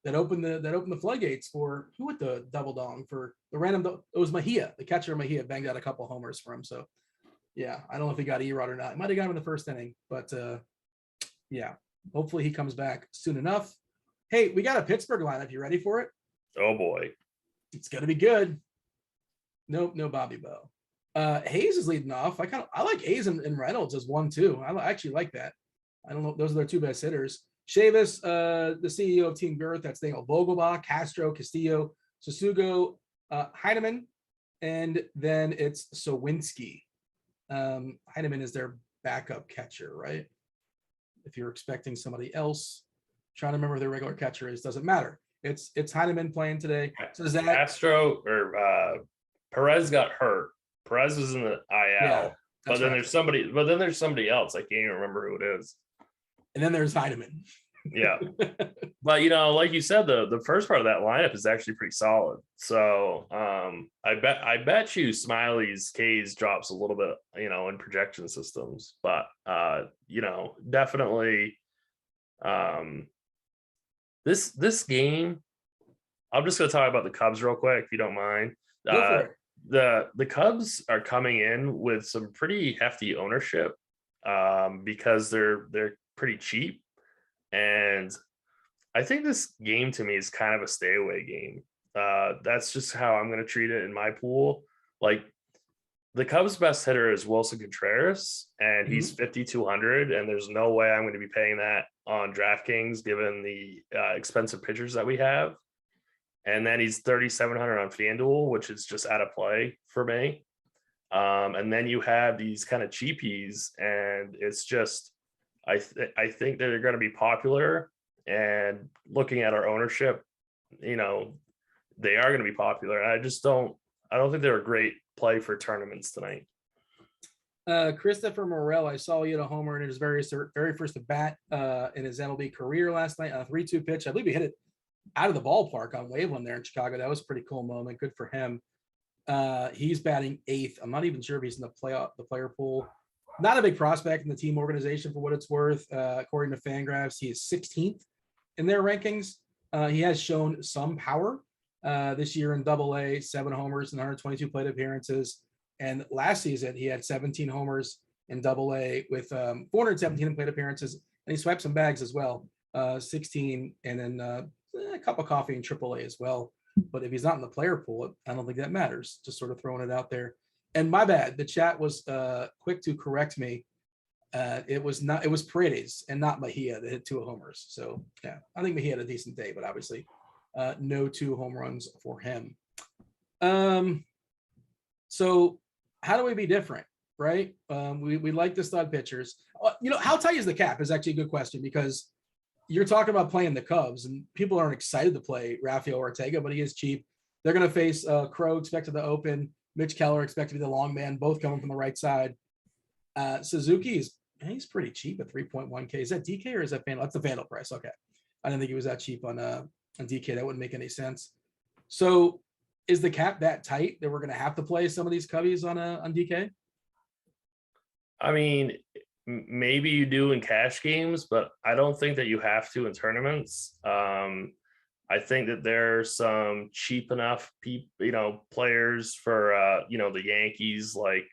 opened the floodgates for who with the double dong for the random. It was Mejia, the catcher. Mejia banged out a couple homers for him. So yeah, I don't know if he got Erod or not. He might have got him in the first inning, but hopefully he comes back soon enough. Hey, we got a Pittsburgh lineup. You ready for it? Oh boy, it's going to be good. Nope, no Bobby Bo. Hayes is leading off. I like Hayes and Reynolds as 1-2. I actually like that. I don't know. Those are their 2 best hitters. Chavis, the CEO of Team Girth, that's Daniel Vogelbach, Castro, Castillo, Sasugo, Heineman, and then it's Sowinski. Heineman is their backup catcher, right? If you're expecting somebody else, trying to remember who their regular catcher is, doesn't matter. It's Heineman playing today. So is that Castro or Perez got hurt? Perez was in the IL, but then there's somebody else. I can't even remember who it is. And then there's Heineman. Yeah. But like you said, the first part of that lineup is actually pretty solid. So I bet you Smiley's K's drops a little bit, in projection systems. But definitely this game, I'm just gonna talk about the Cubs real quick, if you don't mind. Go for it. The Cubs are coming in with some pretty hefty ownership because they're pretty cheap. And I think this game to me is kind of a stay away game. That's just how I'm going to treat it in my pool. Like the Cubs' best hitter is Wilson Contreras, and he's 5,200, and there's no way I'm going to be paying that on DraftKings given the expensive pitchers that we have. And then he's 3,700 on Fanduel, which is just out of play for me. And then you have these kind of cheapies, and it's just I think they're going to be popular. And looking at our ownership, they are going to be popular. I don't think they're a great play for tournaments tonight. Christopher Morel, I saw you hit a homer in his very first at bat in his MLB career last night on a 3-2 pitch. I believe he hit it out of the ballpark on Waveland there in Chicago. That was a pretty cool moment. Good for him. He's batting 8th. I'm not even sure if he's in the player pool. Not a big prospect in the team organization for what it's worth. According to Fangraphs, he is 16th in their rankings. He has shown some power this year in AA, 7 homers and 122 plate appearances. And last season, he had 17 homers in AA with 417 plate appearances. And he swiped some bags as well, 16, and then a cup of coffee in AAA as well. But if he's not in the player pool, I don't think that matters. Just sort of throwing it out there. And my bad, the chat was quick to correct me. It was Paredes and not Mejia that hit 2 homers. So yeah, I think Mejia had a decent day, but obviously no 2 home runs for him. So how do we be different, right? We like the stud pitchers. How tight is the cap is actually a good question, because you're talking about playing the Cubs and people aren't excited to play Rafael Ortega, but he is cheap. They're going to face Crow, expected to open, Mitch Keller expected to be the long man, both coming from the right side. Suzuki he's pretty cheap at 3.1K. Is that DK or is that Fanduel? That's the Fanduel price. Okay. I didn't think he was that cheap on DK. That wouldn't make any sense. So is the cap that tight that we're going to have to play some of these Cubbies on DK? I mean, maybe you do in cash games, but I don't think that you have to in tournaments. I think that there's some cheap enough players for the Yankees, like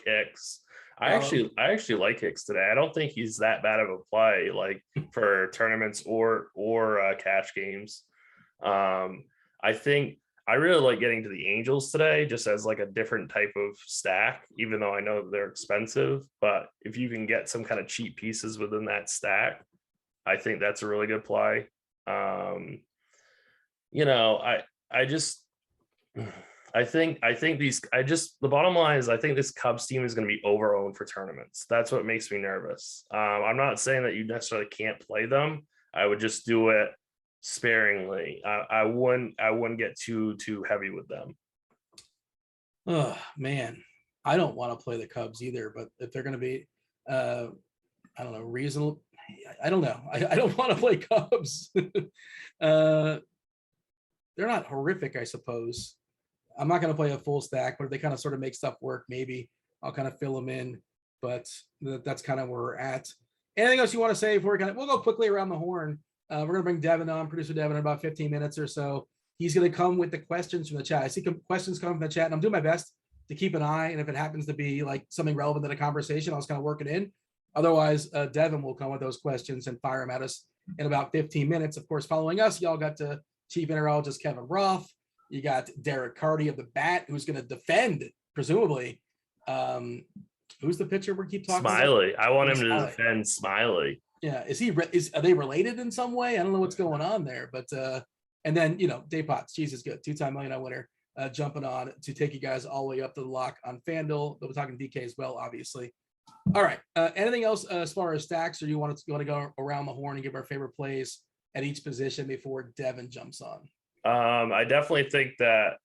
Hicks. I actually like Hicks today. I don't think he's that bad of a play, like for tournaments or cash games. I think I really like getting to the Angels today, just as like a different type of stack, even though I know they're expensive. But if you can get some kind of cheap pieces within that stack, I think that's a really good play. The bottom line is I think this Cubs team is going to be over-owned for tournaments. That's what makes me nervous. I'm not saying that you necessarily can't play them. I would just do it sparingly. I wouldn't get too heavy with them. Oh man, I don't want to play the Cubs either, but if they're going to be I don't know, reasonable, I don't know. I don't want to play Cubs. They're not horrific, I suppose. I'm not going to play a full stack, but if they kind of sort of make stuff work, maybe I'll kind of fill them in. But that's kind of where we're at. Anything else you want to say before we'll go quickly around the horn? We're going to bring Devin on, producer Devin, in about 15 minutes or so. He's going to come with the questions from the chat. I see questions coming from the chat, and I'm doing my best to keep an eye. And if it happens to be like something relevant to the conversation, I'll just kind of work it in. Otherwise, Devin will come with those questions and fire them at us in about 15 minutes. Of course, following us, y'all got to Chief Mineralogist Kevin Roth. You got Derek Carty of the Bat, who's going to defend, presumably. Who's the pitcher we keep talking Smiley. about? I want him to defend Smiley. Yeah, are they related in some way? I don't know what's going on there, but and then Dave Potts, CheeseIsGood, 2-time million winner, jumping on to take you guys all the way up to the lock on FanDuel. We're talking DK as well, obviously. All right. Anything else as far as stacks, or you want to go around the horn and give our favorite plays at each position before Devin jumps on? I definitely think that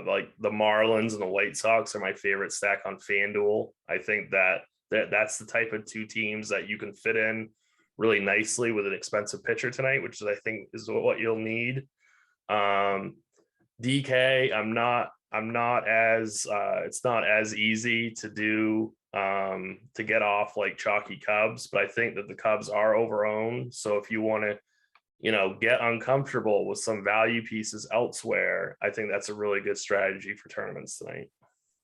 like the Marlins and the White Sox are my favorite stack on FanDuel. I think that's the type of 2 teams that you can fit in really nicely with an expensive pitcher tonight, which is, I think, is what you'll need. DK, I'm not as it's not as easy to do to get off like chalky Cubs, but I think that the Cubs are overowned. So if you want to, get uncomfortable with some value pieces elsewhere, I think that's a really good strategy for tournaments tonight.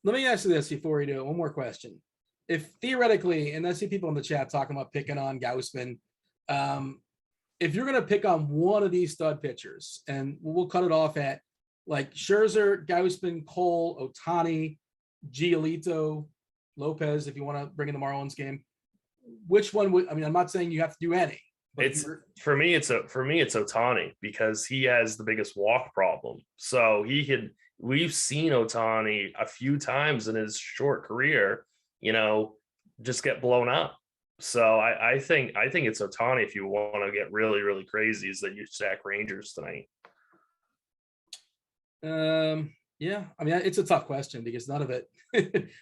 Let me ask you this before we do it. One more question. If theoretically, and I see people in the chat talking about picking on Gausman, if you're going to pick on one of these stud pitchers, and we'll cut it off at like Scherzer, Gausman, Cole, Ohtani, Giolito, Lopez, if you want to bring in the Marlins game, which one would, I mean, I'm not saying you have to do any. It's for me, it's Ohtani, because he has the biggest walk problem. So we've seen Ohtani a few times in his short career, just get blown up. So I think it's Ohtani if you want to get really, really crazy, is that you stack Rangers tonight. Yeah, I mean, it's a tough question because none of it,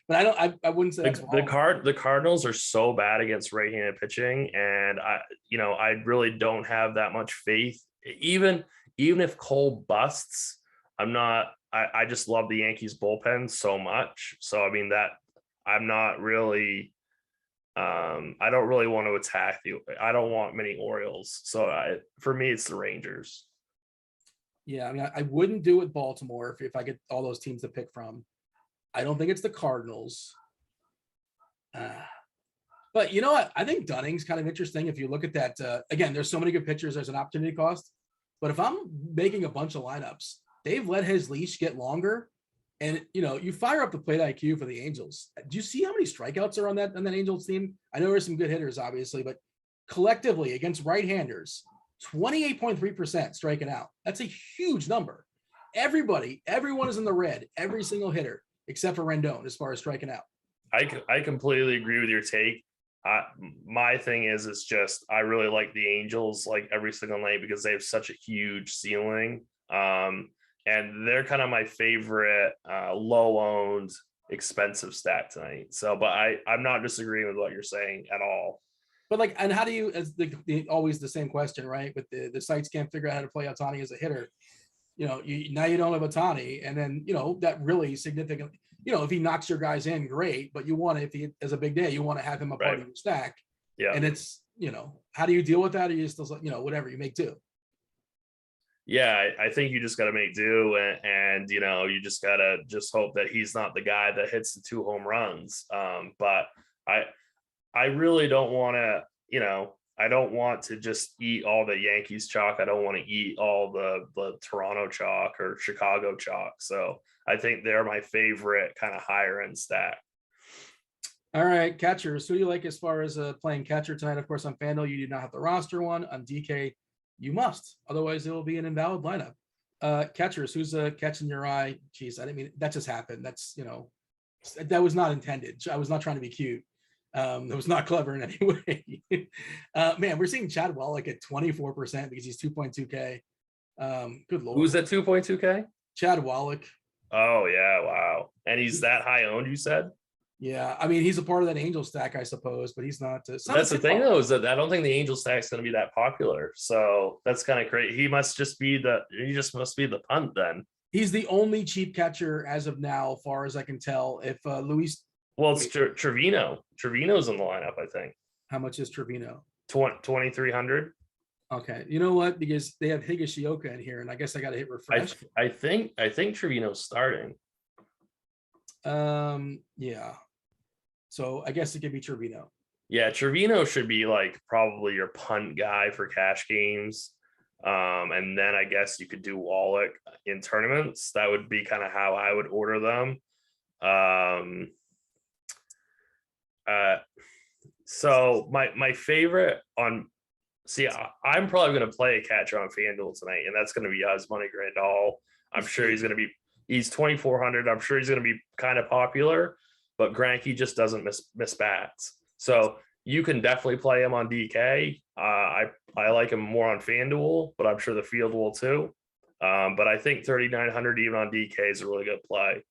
but I wouldn't say the Cardinals are so bad against right-handed pitching, and I really don't have that much faith. Even if Cole busts, I just love the Yankees bullpen so much. So I mean that I'm not really, I don't really want to attack I don't want many Orioles. So for me, it's the Rangers. Yeah, I mean, I wouldn't do it Baltimore if I get all those teams to pick from. I don't think it's the Cardinals. But you know what? I think Dunning's kind of interesting. If you look at that, again, there's so many good pitchers. There's an opportunity cost. But if I'm making a bunch of lineups, they've let his leash get longer. And, you fire up the plate IQ for the Angels. Do you see how many strikeouts are on that Angels team? I know there's some good hitters, obviously, but collectively against right-handers, 28.3% striking out. That's a huge number. Everyone is in the red, every single hitter, except for Rendon as far as striking out. I completely agree with your take. My thing is just, I really like the Angels like every single night because they have such a huge ceiling. And they're kind of my favorite low owned, expensive stack tonight. So, but I'm not disagreeing with what you're saying at all. But and how do you, as always the same question, right? But the sites can't figure out how to play Ohtani as a hitter. Now you don't have Ohtani, and then that really significantly, if he knocks your guys in, great. But you want to, if he has a big day, you want to have him a part of your stack. Yeah. And it's how do you deal with that? Or you still whatever, you make do. Yeah, I think you just got to make do, and you just got to hope that he's not the guy that hits the 2 home runs. But I really don't want to, I don't want to just eat all the Yankees chalk. I don't want to eat all the Toronto chalk or Chicago chalk. So I think they're my favorite kind of higher end stack. All right, catchers. Who do you like as far as playing catcher tonight? Of course, on Fanduel, you do not have the roster one. On DK, you must. Otherwise, it will be an invalid lineup. Catchers, who's catching your eye? Jeez, I didn't mean that just happened. That's, that was not intended. I was not trying to be cute. It was not clever in any way. Man, we're seeing Chad Wallach at 24% because he's 2.2K. Good Lord. Who's at 2.2K? Chad Wallach. Oh, yeah. Wow. And he's that high owned, you said? Yeah. I mean, he's a part of that Angel stack, I suppose, but he's not. That's the thing, though, is that I don't think the Angel stack is going to be that popular. So that's kind of crazy. He just must be the punt then. He's the only cheap catcher as of now, as far as I can tell. If Luis. Well, it's Trevino. Trevino's in the lineup, I think. How much is Trevino? 2,300. Okay. You know what? Because they have Higashioka in here, and I guess I got to hit refresh. I think Trevino's starting. Yeah. So I guess it could be Trevino. Yeah, Trevino should be like probably your punt guy for cash games. And then I guess you could do Wallach in tournaments. That would be kind of how I would order them. So my favorite I'm probably going to play a catcher on FanDuel tonight, and that's going to be Yasmani Grandal. I'm sure he's 2,400. I'm sure he's going to be kind of popular, but Greinke just doesn't miss bats. So you can definitely play him on DK. I like him more on FanDuel, but I'm sure the field will too. But I think 3,900 even on DK is a really good play.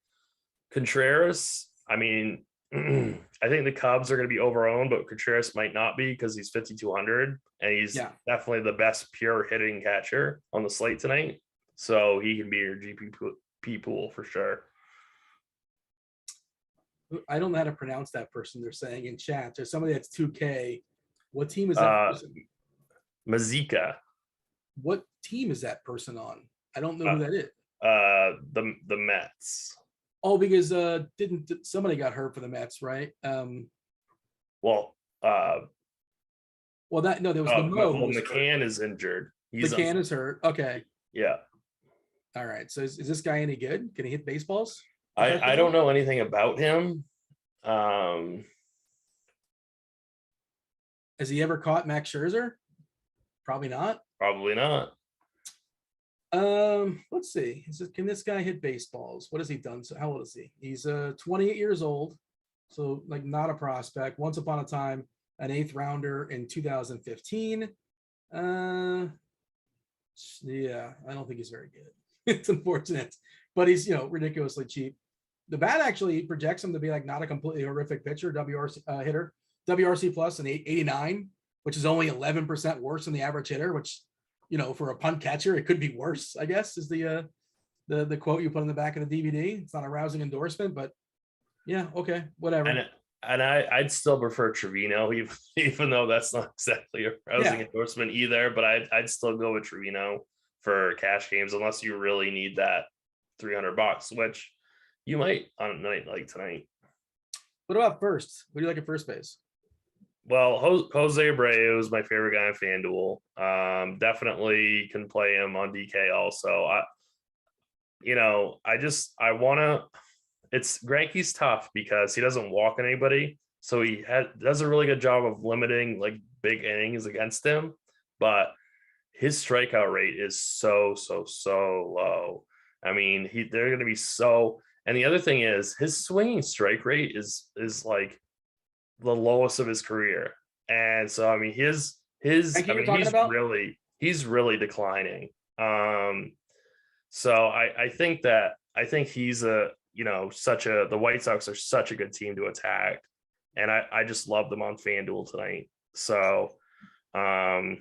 Contreras, I mean, I think the Cubs are going to be overowned, but Contreras might not be because he's 5,200 and he's definitely the best pure hitting catcher on the slate tonight. So he can be your GPP pool for sure. I don't know how to pronounce that person they're saying in chat. There's somebody that's 2K. What team is that person? Mazika. What team is that person on? I don't know who that is. The Mets. Oh, because didn't somebody got hurt for the Mets, right? Well, there was McCann is injured. McCann is hurt. Okay. Yeah. All right. So is this guy any good? Can he hit baseballs? I don't know anything about him. Has he ever caught Max Scherzer? Probably not. Probably not. Let's see. Can this guy hit baseballs? What has he done? So how old is he? He's 28 years old. So like not a prospect. Once upon a time, an 8th rounder in 2015. Yeah, I don't think he's very good. It's unfortunate, but he's ridiculously cheap. The bat actually projects him to be like not a completely horrific pitcher, WRC hitter, WRC plus an 889, which is only 11% worse than the average hitter, which, for a punt catcher, it could be worse, I guess, is the quote you put in the back of the DVD. It's not a rousing endorsement, but yeah, okay, whatever. And I'd still prefer Trevino, even though that's not exactly a rousing endorsement either, but I'd still go with Trevino for cash games unless you really need that $300, which you might on a night like tonight. What about first? What do you like at first base? Well, Jose Abreu is my favorite guy on FanDuel. Definitely can play him on DK also. It's Greinke's tough because he doesn't walk anybody. So he does a really good job of limiting like big innings against him. But his strikeout rate is so low. I mean, they're going to be so. And the other thing is his swinging strike rate is like the lowest of his career. And so, I mean, he's really declining. So I think he's the White Sox are such a good team to attack. And I just love them on FanDuel tonight. So, Vlad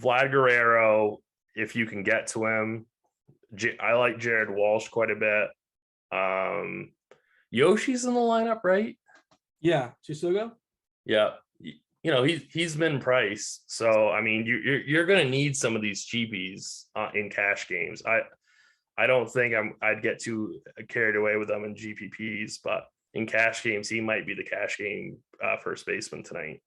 Guerrero, if you can get to him, I like Jared Walsh quite a bit. Yoshi's in the lineup, right? Yeah, Chisugo. Yeah, he's been priced, so I mean you're going to need some of these cheapies in cash games. I don't think I'd get too carried away with them in GPPs, but in cash games he might be the cash game first baseman tonight.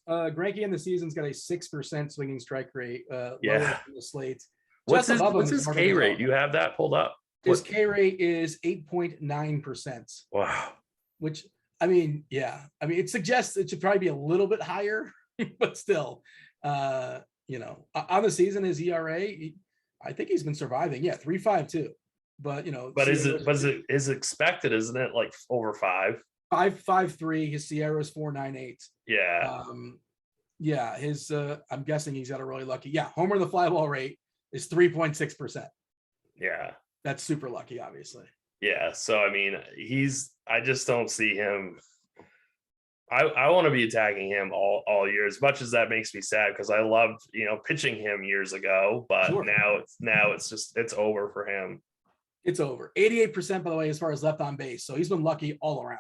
Greinke in the season's got a 6% swinging strike rate. Lower than the slate. What's his K rate? Do you have that pulled up? His K rate is 8.9%. Wow. Which, I mean, it suggests it should probably be a little bit higher, but still, on the season, his ERA, I think he's been surviving. Yeah, 3.52. But but is expected, isn't it? Like over 5? 5.53. His Sierra is 4.98. Yeah. His I'm guessing he's got a really lucky. Yeah, homer the fly ball rate is 3.6%. Yeah. That's super lucky, obviously. Yeah. So I mean, I just don't see him. I want to be attacking him all year, as much as that makes me sad because I loved, pitching him years ago, but sure. now it's over for him. It's over. 88%, by the way, as far as left on base. So he's been lucky all around.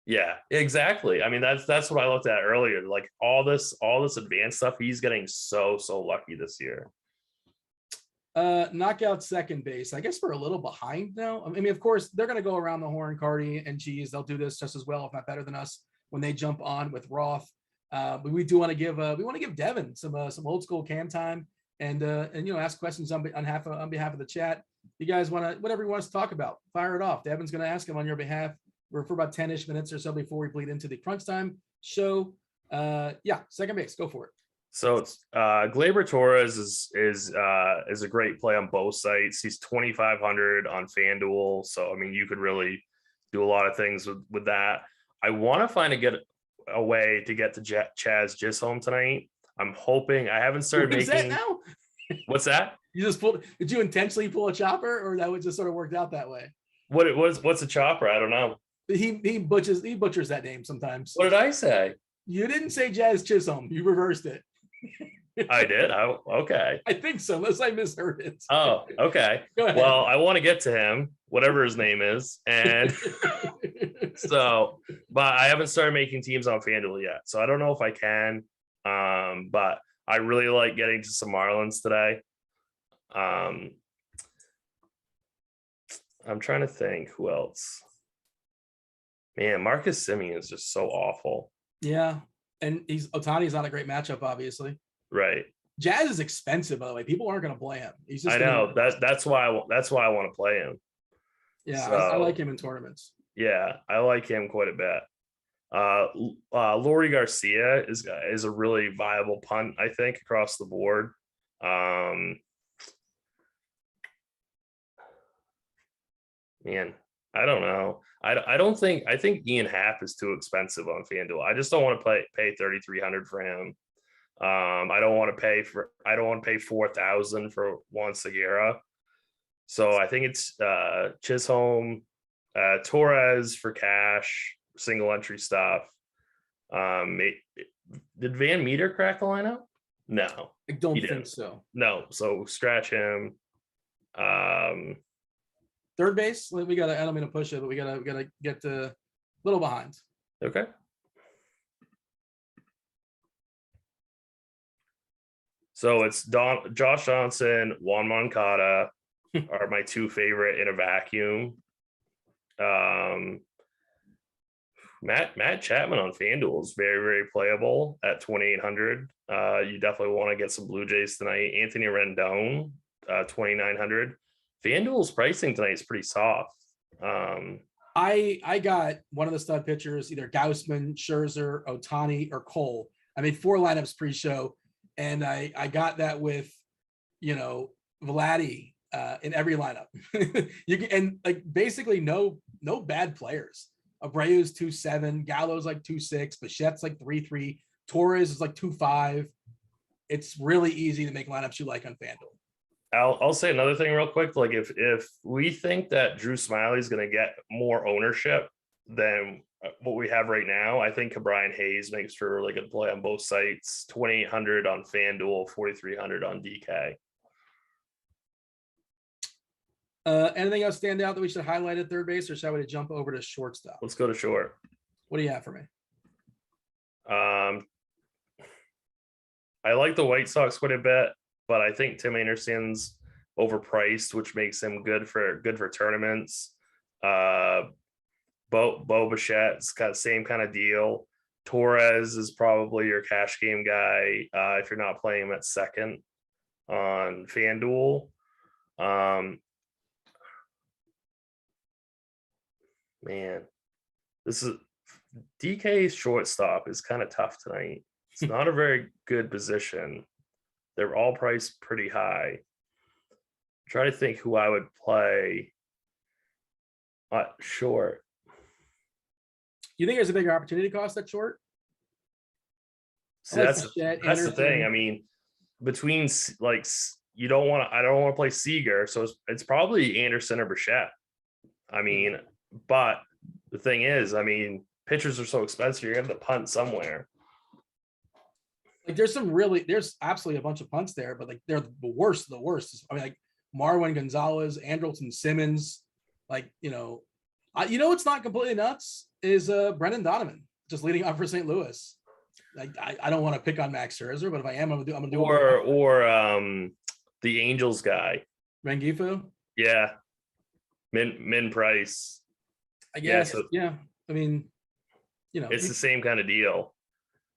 Yeah, exactly. I mean, that's what I looked at earlier. Like all this advanced stuff, he's getting so lucky this year. Knockout second base. I guess we're a little behind now. I mean, of course, they're going to go around the horn. Carty and Cheese, they'll do this just as well, if not better than us, when they jump on with Roth. But we do want to give Devin some old school cam time and ask questions on behalf of the chat. You guys want to, whatever he wants to talk about, fire it off. Devin's going to ask him on your behalf. We're for about 10-ish minutes or so before we bleed into the crunch time show. Second base, go for it. So it's Gleyber Torres is a great play on both sites. He's 2,500 on FanDuel. So I mean, you could really do a lot of things with that. I want to get a way to get to Chaz Gisholm tonight. I'm hoping. I haven't started making that now. What's that? You just did you intentionally pull a chopper, or that would just sort of worked out that way? What's a chopper? I don't know. He butchers that name sometimes. What did I say? You didn't say Jazz Chisholm. You reversed it. I did. Okay. I think so, unless I misheard it. Oh, okay. Go ahead. Well, I want to get to him, whatever his name is, and so, but I haven't started making teams on FanDuel yet, so I don't know if I can. But I really like getting to some Marlins today. I'm trying to think who else. Man, Marcus Semien is just so awful. Yeah, and Ohtani's not a great matchup, obviously. Right. Jazz is expensive, by the way. People aren't going to play him. He's just. I know that's why I want to play him. Yeah, So, I like him in tournaments. Yeah, I like him quite a bit. Lori Garcia is a really viable punt, I think, across the board. Man, I don't know. I think Ian Happ is too expensive on FanDuel. I just don't want to pay $3,300 for him. I don't want to pay $4,000 for Juan Segura. So I think it's Chisholm, Torres for cash, single entry stuff. Did Van Meter crack the lineup? No, I don't think so. No, so scratch him. Third base, we got to. I don't mean to push it, but we gotta get a little behind. Okay. So it's Josh Johnson, Juan Moncada are my two favorite in a vacuum. Matt Chapman on FanDuel is very, very playable at 2,800. You definitely want to get some Blue Jays tonight. Anthony Rendon, 2,900. FanDuel's pricing tonight is pretty soft. I got one of the stud pitchers, either Gausman, Scherzer, Ohtani, or Cole. I made 4 lineups pre-show, and I got that with, Vladdy in every lineup. You can, and like basically no bad players. Abreu's 2.7, Gallo's like 2.6, Bichette's like 3.3, Torres is like 2.5. It's really easy to make lineups you like on FanDuel. I'll say another thing real quick. Like if we think that Drew Smyly is going to get more ownership than what we have right now, I think Brian Hayes makes for a really good play on both sites. 2,800 on FanDuel, 4,300 on DK. Anything else stand out that we should highlight at third base, or shall we jump over to shortstop? Let's go to short. What do you have for me? I like the White Sox quite a bit, but I think Tim Anderson's overpriced, which makes him good for tournaments. Bo Bichette's got the same kind of deal. Torres is probably your cash game guy if you're not playing him at second on FanDuel. Man, this is DK's shortstop is kind of tough tonight. It's not a very good position. They're all priced pretty high. Try to think who I would play short. You think there's a bigger opportunity cost at short? See, that's the thing. I mean, between like I don't want to play Seager, so it's probably Anderson or Bichette. I mean, but the thing is, I mean, pitchers are so expensive. You're gonna have to punt somewhere. Like there's absolutely a bunch of punts there, but like they're the worst of the worst. I mean, like Marwin Gonzalez, Andrelton Simmons, like, it's not completely nuts is Brendan Donovan just leading off for St. Louis. Like I don't want to pick on Max Scherzer, but if I am, I'm gonna do or the Angels guy. Rengifo? Yeah. Min price. I guess. Yeah. I mean, it's the same kind of deal.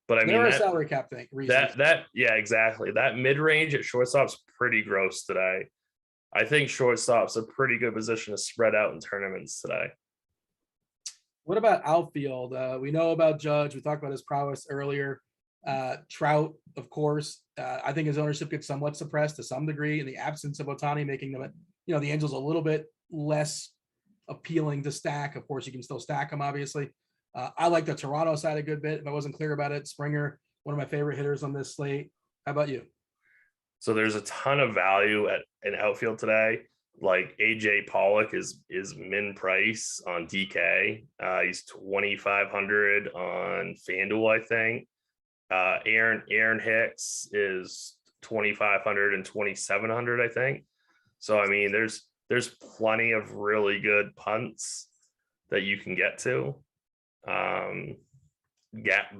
But I mean, there are salary cap thing. Yeah, exactly. That mid range at shortstop's pretty gross today. I think shortstop's a pretty good position to spread out in tournaments today. What about outfield? We know about Judge. We talked about his prowess earlier. Trout, of course. I think his ownership gets somewhat suppressed to some degree in the absence of Ohtani, making them, the Angels a little bit less appealing to stack. Of course, you can still stack them, obviously. I like the Toronto side a good bit. If I wasn't clear about it, Springer, one of my favorite hitters on this slate. How about you? So there's a ton of value at an outfield today. like AJ Pollock is min price on DK. He's 2,500 on Fanduel, I think. Aaron Hicks is 2,500 and 2,700, I think. So I mean, there's plenty of really good punts that you can get to.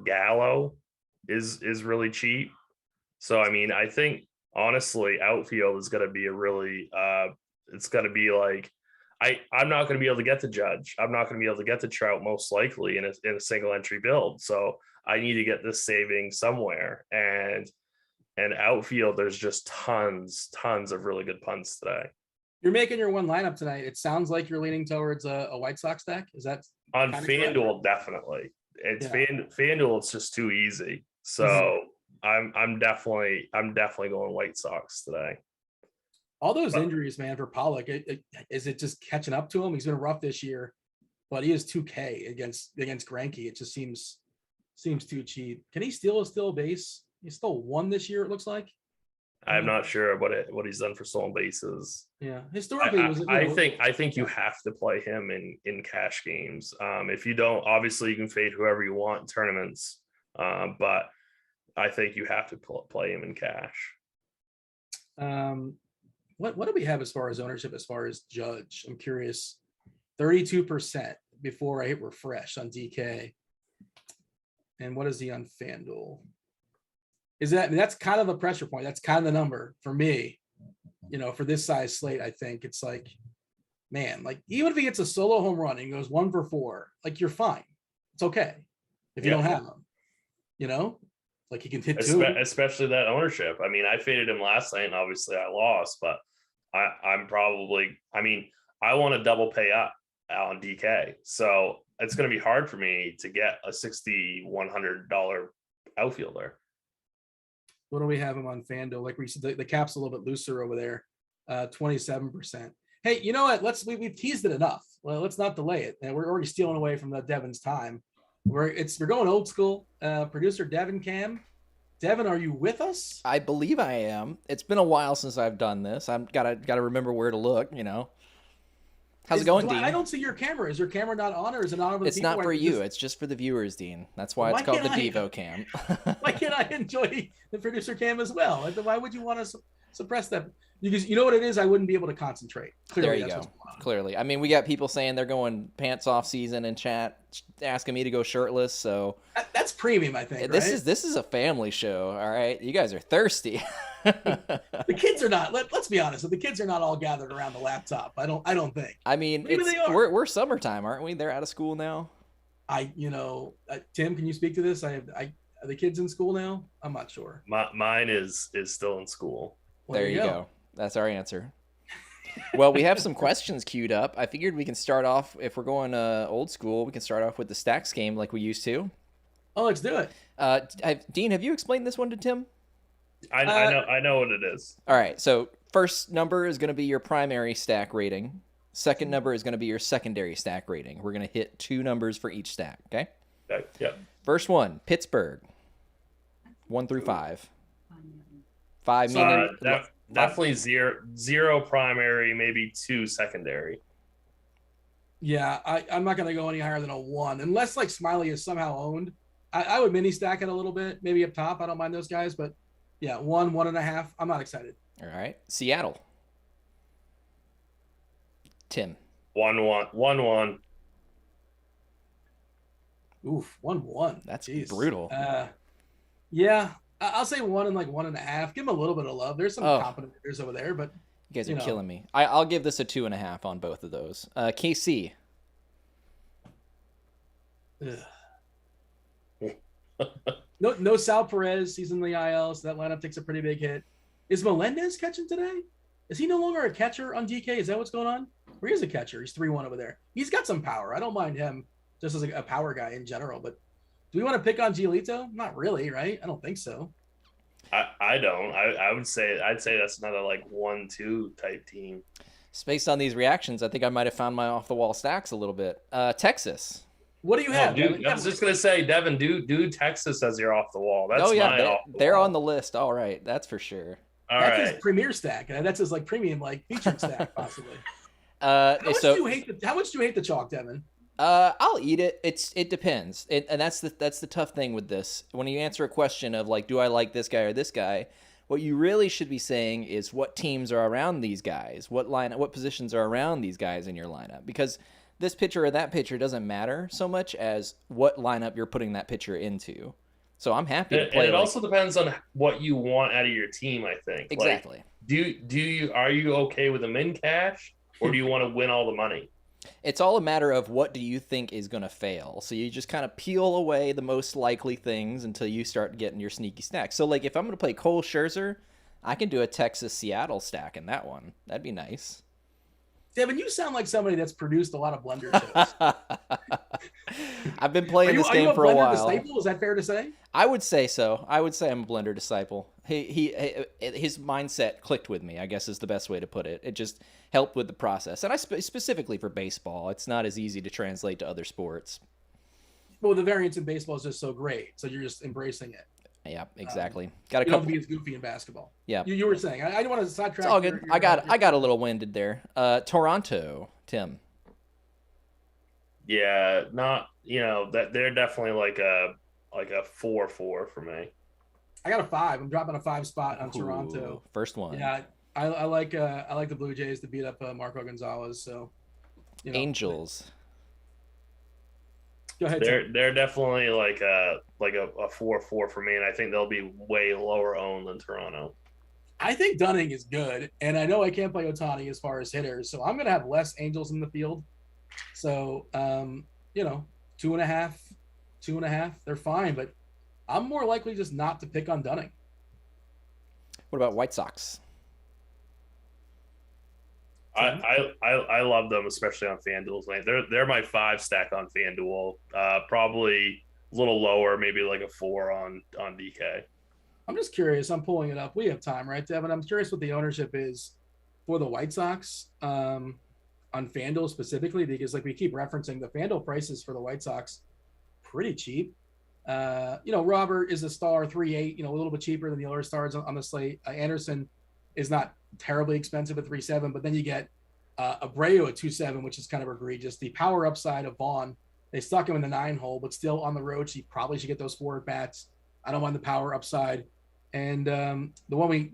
Gallo is really cheap. So I mean, I think honestly, outfield is going to be a really it's going to be like I'm not going to be able to get the Judge. I'm not going to be able to get the Trout most likely in a single entry build. So I need to get this saving somewhere. And outfield, there's just tons of really good punts today. You're making your one lineup tonight. It sounds like you're leaning towards a White Sox deck. Is that on FanDuel? Definitely. It's FanDuel. It's just too easy. So I'm definitely going White Sox today. All those injuries, man, for Pollock, is it just catching up to him? He's been rough this year, but he is 2K against Greinke. It just seems too cheap. Can he steal a base? He stole one this year, it looks like. I'm not sure what he's done for stolen bases. Yeah, historically, I think you have to play him in cash games. If you don't, obviously you can fade whoever you want in tournaments, but I think you have to play him in cash. What do we have as far as ownership, as far as Judge? I'm curious. 32% before I hit refresh on DK. And what is he on FanDuel? That's kind of a pressure point. That's kind of the number for me, for this size slate. I think it's like, man, like even if he gets a solo home run and goes 1 for 4, like you're fine. It's okay if you don't have him, like he can hit 2. Especially that ownership. I mean, I faded him last night and obviously I lost, but I want to double pay up on DK. So it's going to be hard for me to get a $6,100 outfielder. What do we have him on FanDuel? Like we said, the cap's a little bit looser over there, 27%. Hey, you know what? We've teased it enough. Well, let's not delay it. And we're already stealing away from Devin's time. We're going old school. Producer Devin Cam. Devin, are you with us? I believe I am. It's been a while since I've done this. I've gotta remember where to look. How's it going, Dean? I don't see your camera. Is your camera not on, or is it on? It's not for you. It's just for the viewers, Dean. That's why it's called the Devo Cam. Why can't I enjoy the producer cam as well? Why would you want to suppress that? Because you know what it is? I wouldn't be able to concentrate. Clearly, there you go. Clearly. I mean, we got people saying they're going pants off season in chat, asking me to go shirtless. So that's premium, I think. This is a family show. All right. You guys are thirsty. The kids are not. Let's be honest. The kids are not all gathered around the laptop. I don't think. I mean, we're summertime, aren't we? They're out of school now. Tim, can you speak to this? Are the kids in school now? I'm not sure. Mine is still in school. Well, there you go. That's our answer. Well, we have some questions queued up. I figured we can start off, if we're going old school, we can start off with the stacks game like we used to. Oh, let's do it. Dean, have you explained this one to Tim? I know what it is. All right. So first number is going to be your primary stack rating. Second number is going to be your secondary stack rating. We're going to hit 2 numbers for each stack. Okay. Yep. First one, Pittsburgh. 1 through 5. 5 meaning definitely zero primary, maybe 2 secondary. Yeah, I'm not going to go any higher than a 1 unless like Smiley is somehow owned. I would mini stack it a little bit, maybe up top. I don't mind those guys, but yeah, 1, 1.5. I'm not excited. All right, Seattle. Tim. 1-1. Oof, 1-1. That's brutal. Yeah, I'll say 1 and like 1.5. Give him a little bit of love. There's some competent hitters over there, but you guys are killing me. I'll give this a 2.5 on both of those. KC. No Sal Perez. He's in the IL, so that lineup takes a pretty big hit. Is Melendez catching today? Is he no longer a catcher on DK? Is that what's going on? Or he is a catcher? He's 3-1 over there. He's got some power. I don't mind him just as a power guy in general, but do we want to pick on Giolito? Not really, right? I don't think so. I don't. I'd say that's another like 1-2 type team. Based on these reactions, I think I might have found my off the wall stacks a little bit. Texas. What do you have? Dude, I was just gonna say, Devin, do Texas as your off the wall. That's they're on the list. All right, that's for sure. All That's right. his premier stack. That's his like premium, like featured stack, possibly. How much do you hate the chalk, Devin? I'll eat it. It depends. And that's the tough thing with this. When you answer a question of like, do I like this guy or this guy? What you really should be saying is what teams are around these guys, what positions are around these guys in your lineup. Because this pitcher or that pitcher doesn't matter so much as what lineup you're putting that pitcher into. So I'm happy to play. And it also depends on what you want out of your team, I think. Exactly. Like, are you okay with them in cash, or do you want to win all the money? It's all a matter of what do you think is going to fail. So you just kind of peel away the most likely things until you start getting your sneaky stack. So like if I'm going to play Cole Scherzer, I can do a Texas-Seattle stack in that one. That'd be nice. Devin, you sound like somebody that's produced a lot of blender shows. I've been playing this game for a while. Disciple? Is that fair to say? I would say so. I would say I'm a blender disciple. His mindset clicked with me, I guess is the best way to put it. It just helped with the process. And specifically for baseball, it's not as easy to translate to other sports. Well, the variance in baseball is just so great. So you're just embracing it. Yeah, exactly. Got a you couple. Don't have to be as goofy in basketball. Yeah, you were saying. I don't want to sidetrack. It's all good. I got a little winded there. Toronto, Tim. Yeah, not that they're definitely like a 4-4 for me. I got a 5. I'm dropping a 5 spot on Toronto. First one. Yeah, I like the Blue Jays to beat up Marco Gonzalez. So Angels. Go ahead. They're definitely like a 4-4 for me, and I think they'll be way lower owned than Toronto. I think Dunning is good, and I know I can't play Ohtani as far as hitters, so I'm going to have less Angels in the field. So 2.5, they're fine, but I'm more likely just not to pick on Dunning. What about White Sox? I love them, especially on FanDuel. They're my 5 stack on FanDuel. Probably a little lower, maybe like a 4 on DK. I'm just curious. I'm pulling it up. We have time, right, Devin? I'm curious what the ownership is for the White Sox on FanDuel specifically, because like we keep referencing the FanDuel prices for the White Sox, pretty cheap. Robert is a star 3.8, a little bit cheaper than the other stars on the slate. Anderson is not terribly expensive at 3.7, but then you get Abreu at 2.7, which is kind of egregious. The power upside of Vaughn, they stuck him in the 9 hole, but still on the road, so you probably should get those 4 at bats. I don't mind the power upside. And the one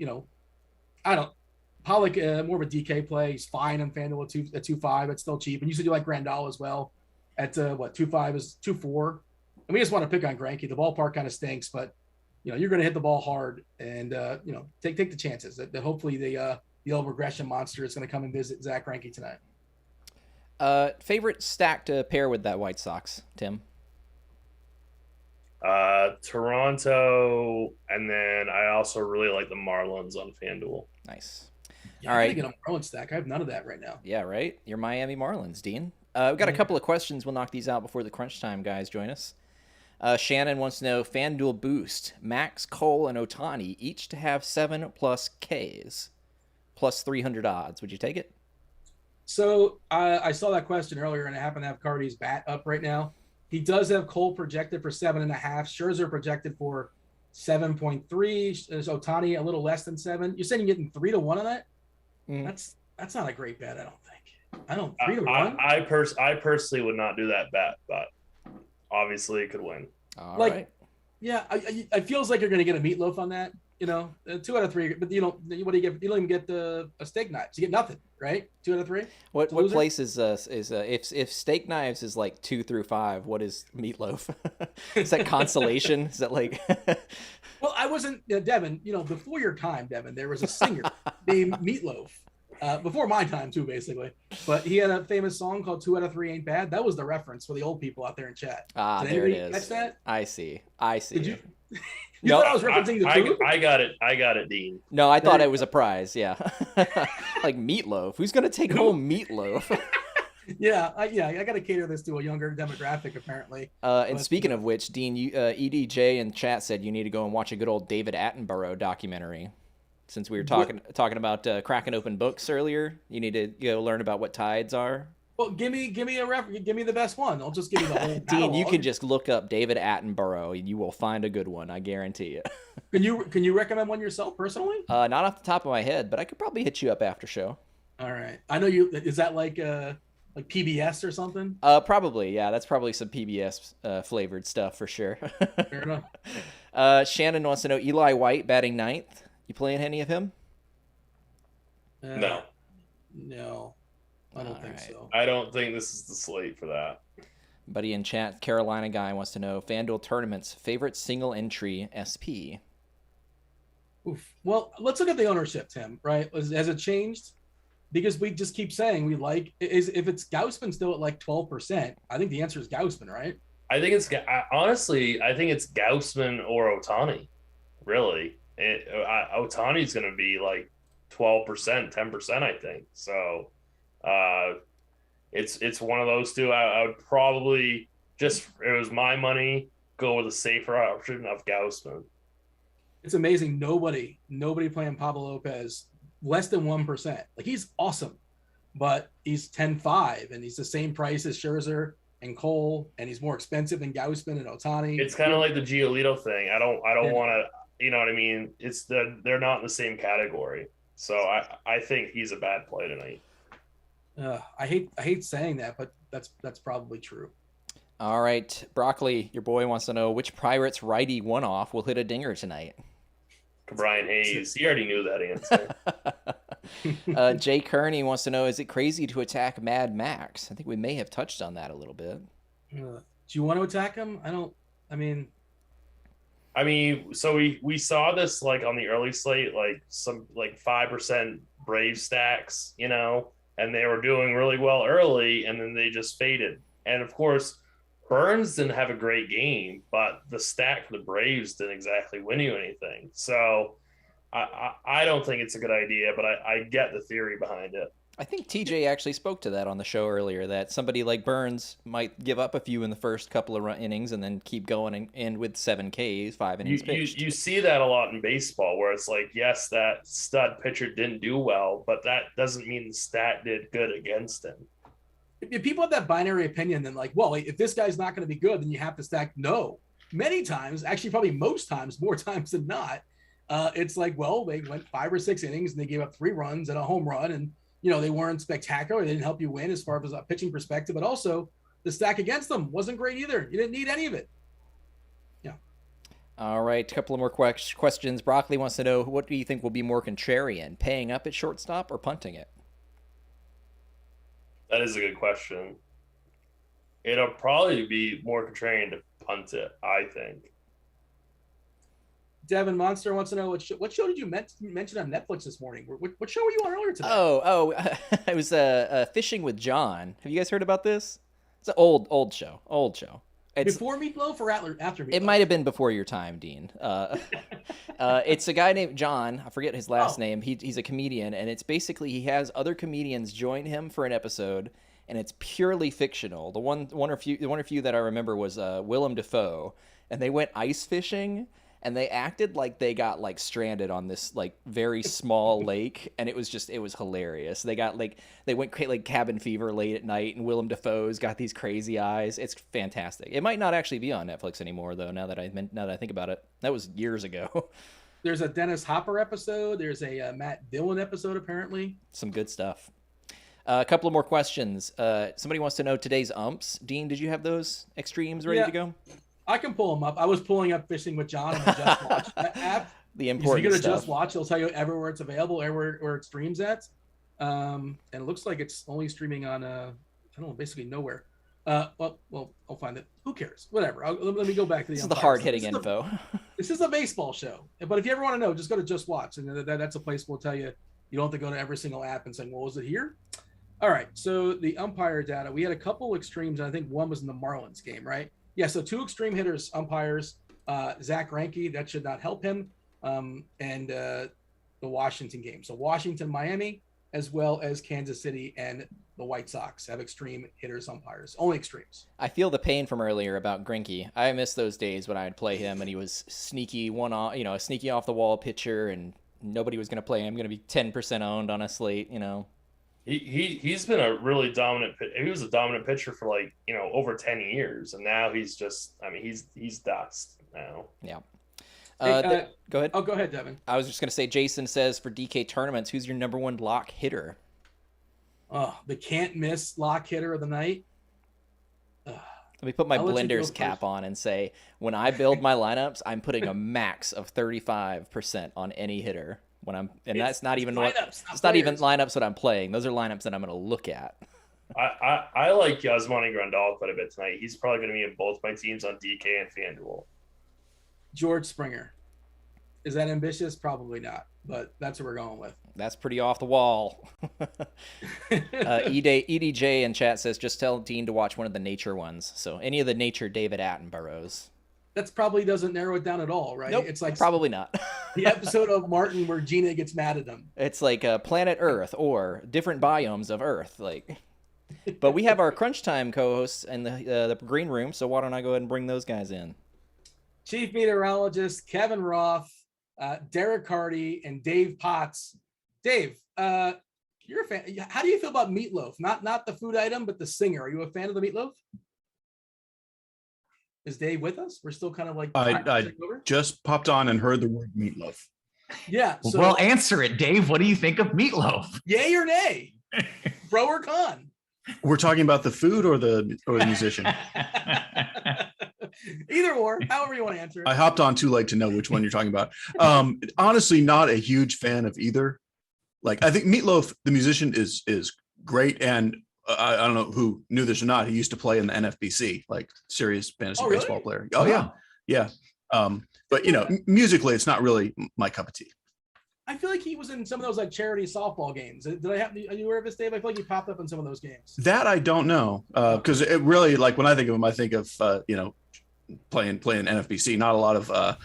Pollock, more of a DK play. He's fine on FanDuel at 2.5. It's still cheap. And you said you like Grandal as well at 2.5 is 2.4. And we just want to pick on Greinke. The ballpark kind of stinks, but you're going to hit the ball hard and take the chances that hopefully the old regression monster is going to come and visit Zach Greinke tonight. Favorite stack to pair with that White Sox, Tim? Toronto, and then I also really like the Marlins on FanDuel. Nice. Yeah, all right. I get a Marlins stack. I have none of that right now. Yeah, right. Your Miami Marlins, Dean. We've got a couple of questions. We'll knock these out before the crunch time, guys. Join us. Shannon wants to know FanDuel boost Max, Cole, and Ohtani each to have 7+ Ks plus 300 odds. Would you take it? So I saw that question earlier, and I happen to have Carty's bat up right now. He does have Cole projected for 7.5. Scherzer projected for 7.3. Ohtani a little less than 7. You're saying you're getting 3-1 on that? Mm. That's not a great bet, I don't think. I don't 3-1. I personally would not do that bet, but obviously it could win. All right. Yeah, it feels like you're going to get a meatloaf on that. 2 out of 3, but what do you get? You don't even get a steak knives. You get nothing, right? 2 out of 3. What place is if steak knives is like 2 through 5? What is meatloaf? Is that consolation? Is that like? Well, I wasn't Devin. Before your time, Devin, there was a singer named Meatloaf. Before my time too, basically. But he had a famous song called 2 out of 3 Ain't Bad. That was the reference for the old people out there in chat. There it is. Catch that? I see. Did you? You thought I was referencing the food? I got it, Dean. No, I thought it was a prize. Yeah, like meatloaf. Who's gonna take home meatloaf? Yeah, I got to cater this to a younger demographic, apparently. And speaking of which, Dean, EDJ in chat said you need to go and watch a good old David Attenborough documentary. Since we were talking about cracking open books earlier, you need to go learn about what tides are. Well, give me give me the best one. Don't just give me the whole Dean, you catalog. can just look up David Attenborough and you will find a good one. I guarantee it. Can you recommend one yourself personally? Not off the top of my head, but I could probably hit you up after show. All right. I know you. Is that like PBS or something? Probably, yeah. That's probably some PBS flavored stuff for sure. Fair enough. Shannon wants to know Eli White batting ninth. You playing any of him? No. No, I don't think so. I don't think this is the slate for that. Buddy in chat, Carolina guy wants to know Fanduel tournament's favorite single entry SP. Oof. Well, let's look at the ownership, Tim. Right? Has it changed? Because we just keep saying we like if it's Gaussman still at like 12%. I think the answer is Gaussman, right? I think it's honestly, I think it's Gaussman or Ohtani. Really, Ohtani's going to be like 12%, 10%. I think so. It's one of those two. I would probably just, if it was my money, go with a safer option of Gaussman. It's amazing. Nobody playing Pablo Lopez less than 1%. Like, he's awesome, but he's 10-5 and he's the same price as Scherzer and Cole, and he's more expensive than Gaussman and Ohtani. It's kind of like the Giolito thing. I don't want to, you know what I mean? They're not in the same category. So I think he's a bad play tonight. I hate saying that, but that's probably true. All right, Broccoli, your boy wants to know which Pirates righty one-off will hit a dinger tonight. Brian Hayes, he already knew that answer. Jay Kearney wants to know, is it crazy to attack Mad Max? I think we may have touched on that a little bit. Do you want to attack him? So we saw this like on the early slate, like some like 5% Brave stacks, you know, and they were doing really well early, and then they just faded. And of course, Burns didn't have a great game, but the stack for the Braves didn't exactly win you anything. So I don't think it's a good idea, but I get the theory behind it. I think TJ actually spoke to that on the show earlier, that somebody like Burns might give up a few in the first couple of innings and then keep going and with 7 Ks, 5 innings pitched. You see that a lot in baseball, where it's like, yes, that stud pitcher didn't do well, but that doesn't mean the stat did good against him. If people have that binary opinion, then like, well, if this guy's not going to be good, then you have to stack. No, many times, actually probably most times, more times than not, it's like, well, they went 5 or 6 innings and they gave up 3 runs and a home run, and you know, they weren't spectacular. They didn't help you win as far as a pitching perspective, but also the stack against them wasn't great either. You didn't need any of it. Yeah. All right, a couple of more questions. Broccoli wants to know, what do you think will be more contrarian, paying up at shortstop or punting it? That is a good question. It'll probably be more contrarian to punt it, I think. Devin Monster wants to know, what show did you mention on Netflix this morning? What show were you on earlier today? I was Fishing with John. Have you guys heard about this? It's an old show. It's, before Meatloaf or after Meatloaf? It might have been before your time, Dean. It's a guy named John. I forget his last name. He's a comedian, and it's basically he has other comedians join him for an episode, and it's purely fictional. The one or few that I remember was Willem Dafoe, and they went ice fishing. And they acted like they got like stranded on this like very small lake, and it was hilarious. They went like cabin fever late at night, and Willem Dafoe's got these crazy eyes. It's fantastic. It might not actually be on Netflix anymore though. Now that I think about it, that was years ago. There's a Dennis Hopper episode. There's a Matt Dillon episode apparently. Some good stuff. A couple of more questions. Somebody wants to know today's umps. Dean, did you have those extremes ready to go? I can pull them up. I was pulling up Fishing with John on the Just Watch app. The important you go to stuff. Just Watch, it'll tell you everywhere it's available, everywhere where it streams at. And it looks like it's only streaming on I don't know, basically nowhere. Well, I'll find it. Who cares? Whatever. Let me go back to the. This is the hard-hitting info. This is a baseball show, but if you ever want to know, just go to Just Watch, and that's a place we'll tell you. You don't have to go to every single app and say, "Well, was it here?" All right. So the umpire data, we had a couple extremes. And I think one was in the Marlins game, right? Yeah, so 2 extreme hitters, umpires, Zach Greinke, that should not help him, and the Washington game. So Washington, Miami, as well as Kansas City and the White Sox have extreme hitters, umpires, only extremes. I feel the pain from earlier about Greinke. I miss those days when I'd play him and he was sneaky a sneaky off the wall pitcher, and nobody was going to play him. Going to be 10% owned on a slate, He's been a really dominant. He was a dominant pitcher for like over 10 years, and now he's just. I mean, he's dust now. Yeah. Go ahead. Oh, go ahead, Devin. I was just gonna say, Jason says for DK tournaments, who's your number one lock hitter? Oh, the can't miss lock hitter of the night. Let me put my blender's cap on and say, when I build my lineups, I'm putting a max of 35% on any hitter. That's not even lineups that I'm playing. Those are lineups that I'm going to look at. I like Yasmani Grandal quite a bit tonight. He's probably going to be in both my teams on DK and FanDuel. George Springer. Is that ambitious? Probably not, but that's what we're going with. That's pretty off the wall. EDJ in chat says, just tell Dean to watch one of the nature ones. So any of the nature David Attenboroughs. That's probably doesn't narrow it down at all, right? Nope, it's like probably not. The episode of Martin where Gina gets mad at him. It's like Planet Earth or different biomes of Earth. But we have our crunch time co-hosts in the green room, so why don't I go ahead and bring those guys in? Chief meteorologist Kevin Roth, Derek Carty, and Dave Potts. Dave, you're a fan. How do you feel about Meatloaf? Not the food item, but the singer. Are you a fan of the Meatloaf? Is Dave with us? We're still kind of like. I just popped on and heard the word meatloaf. Yeah. So, well, answer it, Dave. What do you think of Meatloaf? Yay or nay? Pro or con? We're talking about the food or the musician. Either or, however you want to answer it. I hopped on too late to know which one you're talking about. Honestly, not a huge fan of either. Like, I think Meatloaf, the musician, is great, and I don't know who knew this or not. He used to play in the NFBC, like serious fantasy baseball player. Oh yeah. But musically, it's not really my cup of tea. I feel like he was in some of those like charity softball games. Are you aware of this, Dave? I feel like he popped up in some of those games. That I don't know, because it really, like, when I think of him, I think of playing NFBC. Not a lot of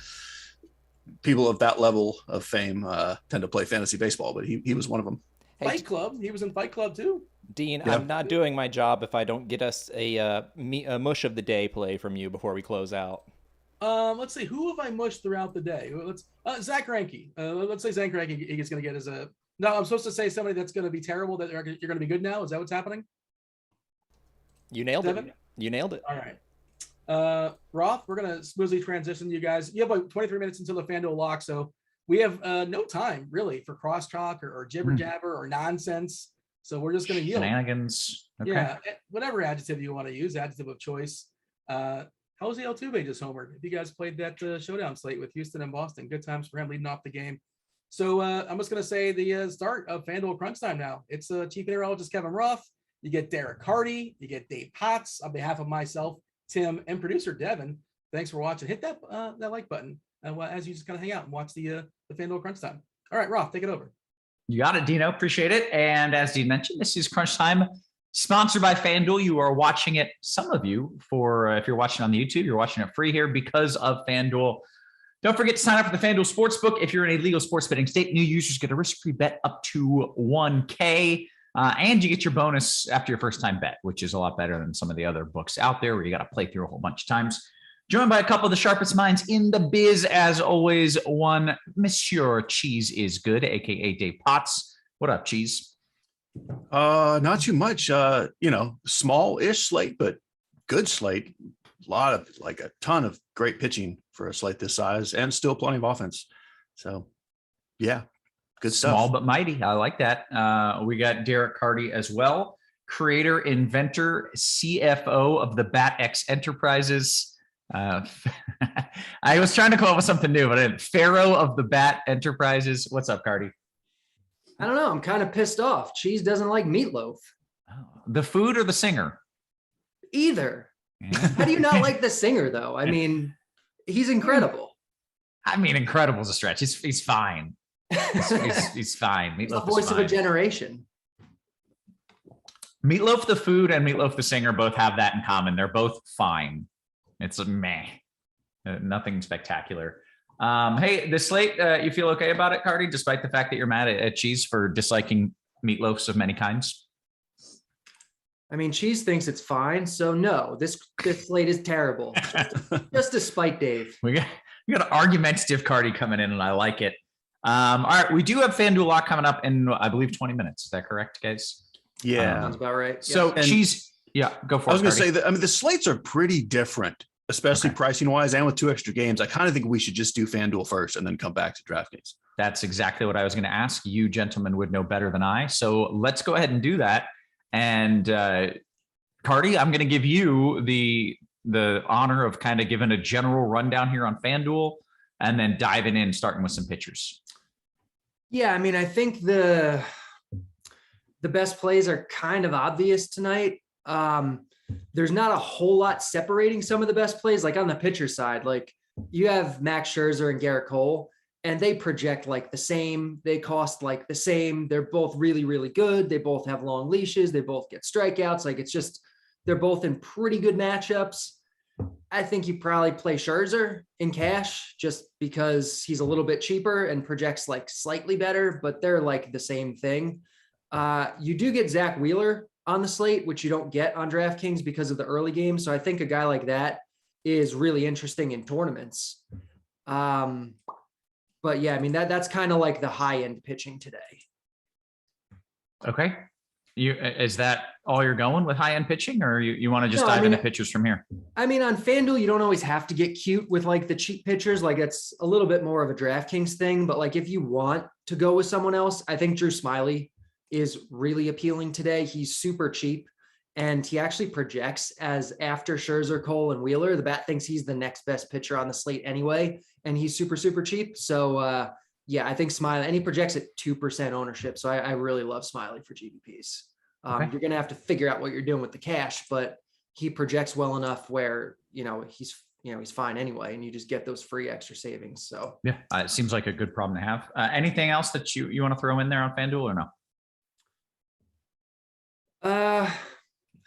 people of that level of fame tend to play fantasy baseball, but he was one of them. Fight Club. He was in Fight Club too. Dean, yeah. I'm not doing my job if I don't get us a mush of the day play from you before we close out. Let's see. Who have I mushed throughout the day? Zach Greinke. Let's say Zach Greinke is going to get as a. No, I'm supposed to say somebody that's going to be terrible that you're going to be good now. Is that what's happening? You nailed it. You nailed it. All right. Roth, we're going to smoothly transition you guys. You have like 23 minutes until the FanDuel lock, so we have no time really for crosstalk or jibber jabber or nonsense. So we're just going to yield. Shenanigans. Okay. Yeah, whatever adjective you want to use, adjective of choice. Jose Altuve just homered. If you guys played that showdown slate with Houston and Boston, good times for him leading off the game. So I'm just going to say the start of FanDuel Crunch Time now. It's Chief Meteorologist Kevin Roth. You get Derek Carty. You get Dave Potts. On behalf of myself, Tim, and producer Devin, thanks for watching. Hit that like button as you just kind of hang out and watch the FanDuel Crunch Time. All right, Roth, take it over. You got it, Dino. Appreciate it. And as Dean mentioned, this is Crunch Time, sponsored by FanDuel. You are watching it, some of you, if you're watching on the YouTube, you're watching it free here because of FanDuel. Don't forget to sign up for the FanDuel Sportsbook. If you're in a legal sports betting state, new users get a risk-free bet up to $1K. And you get your bonus after your first time bet, which is a lot better than some of the other books out there where you got to play through a whole bunch of times. Joined by a couple of the sharpest minds in the biz, as always, one Monsieur Cheese is Good, a.k.a. Dave Potts. What up, Cheese? Not too much. Small-ish slate, but good slate. A ton of great pitching for a slate this size, and still plenty of offense. So, yeah, good stuff. Small but mighty. I like that. We got Derek Carty as well, creator, inventor, CFO of the BatX Enterprises. I was trying to come up with something new, but Pharaoh of the Bat Enterprises. What's up, Carty? I don't know. I'm kind of pissed off. Cheese doesn't like meatloaf. Oh, the food or the singer? Either. Yeah. How do you not like the singer, though? I mean, he's incredible. I mean, incredible is a stretch. He's fine. He's fine. Meatloaf the voice is fine. Of a generation. Meatloaf the food and Meatloaf the singer both have that in common. They're both fine. It's a meh. Nothing spectacular. Hey, the slate, you feel okay about it, Carty, despite the fact that you're mad at Cheese for disliking meatloafs of many kinds? I mean, Cheese thinks it's fine, so no, this slate is terrible. just to spite Dave. We got an argumentative Carty coming in, and I like it. All right, we do have FanDuel Lock coming up in, I believe, 20 minutes. Is that correct, guys? Yeah. Sounds about right. So And- Cheese, yeah, go for it. I was going to Carty. say that, I mean, the slates are pretty different, especially Okay. pricing wise and with 2 extra games. I kind of think we should just do FanDuel first and then come back to DraftKings. That's exactly what I was going to ask. You gentlemen would know better than I. So let's go ahead and do that. And Carty, I'm going to give you the honor of kind of giving a general rundown here on FanDuel and then diving in, starting with some pitchers. Yeah, I mean, I think the best plays are kind of obvious tonight. There's not a whole lot separating some of the best plays. Like on the pitcher side, like you have Max Scherzer and Garrett Cole, and they project like the same. They cost like the same. They're both really, really good. They both have long leashes. They both get strikeouts. Like it's just, they're both in pretty good matchups. I think you probably play Scherzer in cash just because he's a little bit cheaper and projects like slightly better, but they're like the same thing. You do get Zach Wheeler on the slate, which you don't get on DraftKings because of the early game. So I think a guy like that is really interesting in tournaments. But yeah, I mean, that's kind of like the high end pitching today. Okay. Is that all you're going with high end pitching, or you want to just No, I dive mean, into pitchers from here? I mean, on FanDuel, you don't always have to get cute with like the cheap pitchers. Like it's a little bit more of a DraftKings thing, but like if you want to go with someone else, I think Drew Smiley is really appealing today. He's super cheap and he actually projects as after Scherzer, Cole, and Wheeler. The bat thinks he's the next best pitcher on the slate anyway, and he's super, super cheap. So yeah, I think Smiley, and he projects at 2% ownership. So I really love Smiley for GPPs. Okay. You're going to have to figure out what you're doing with the cash, but he projects well enough where, he's fine anyway. And you just get those free extra savings. So Yeah, it seems like a good problem to have. Anything else that you want to throw in there on FanDuel or no?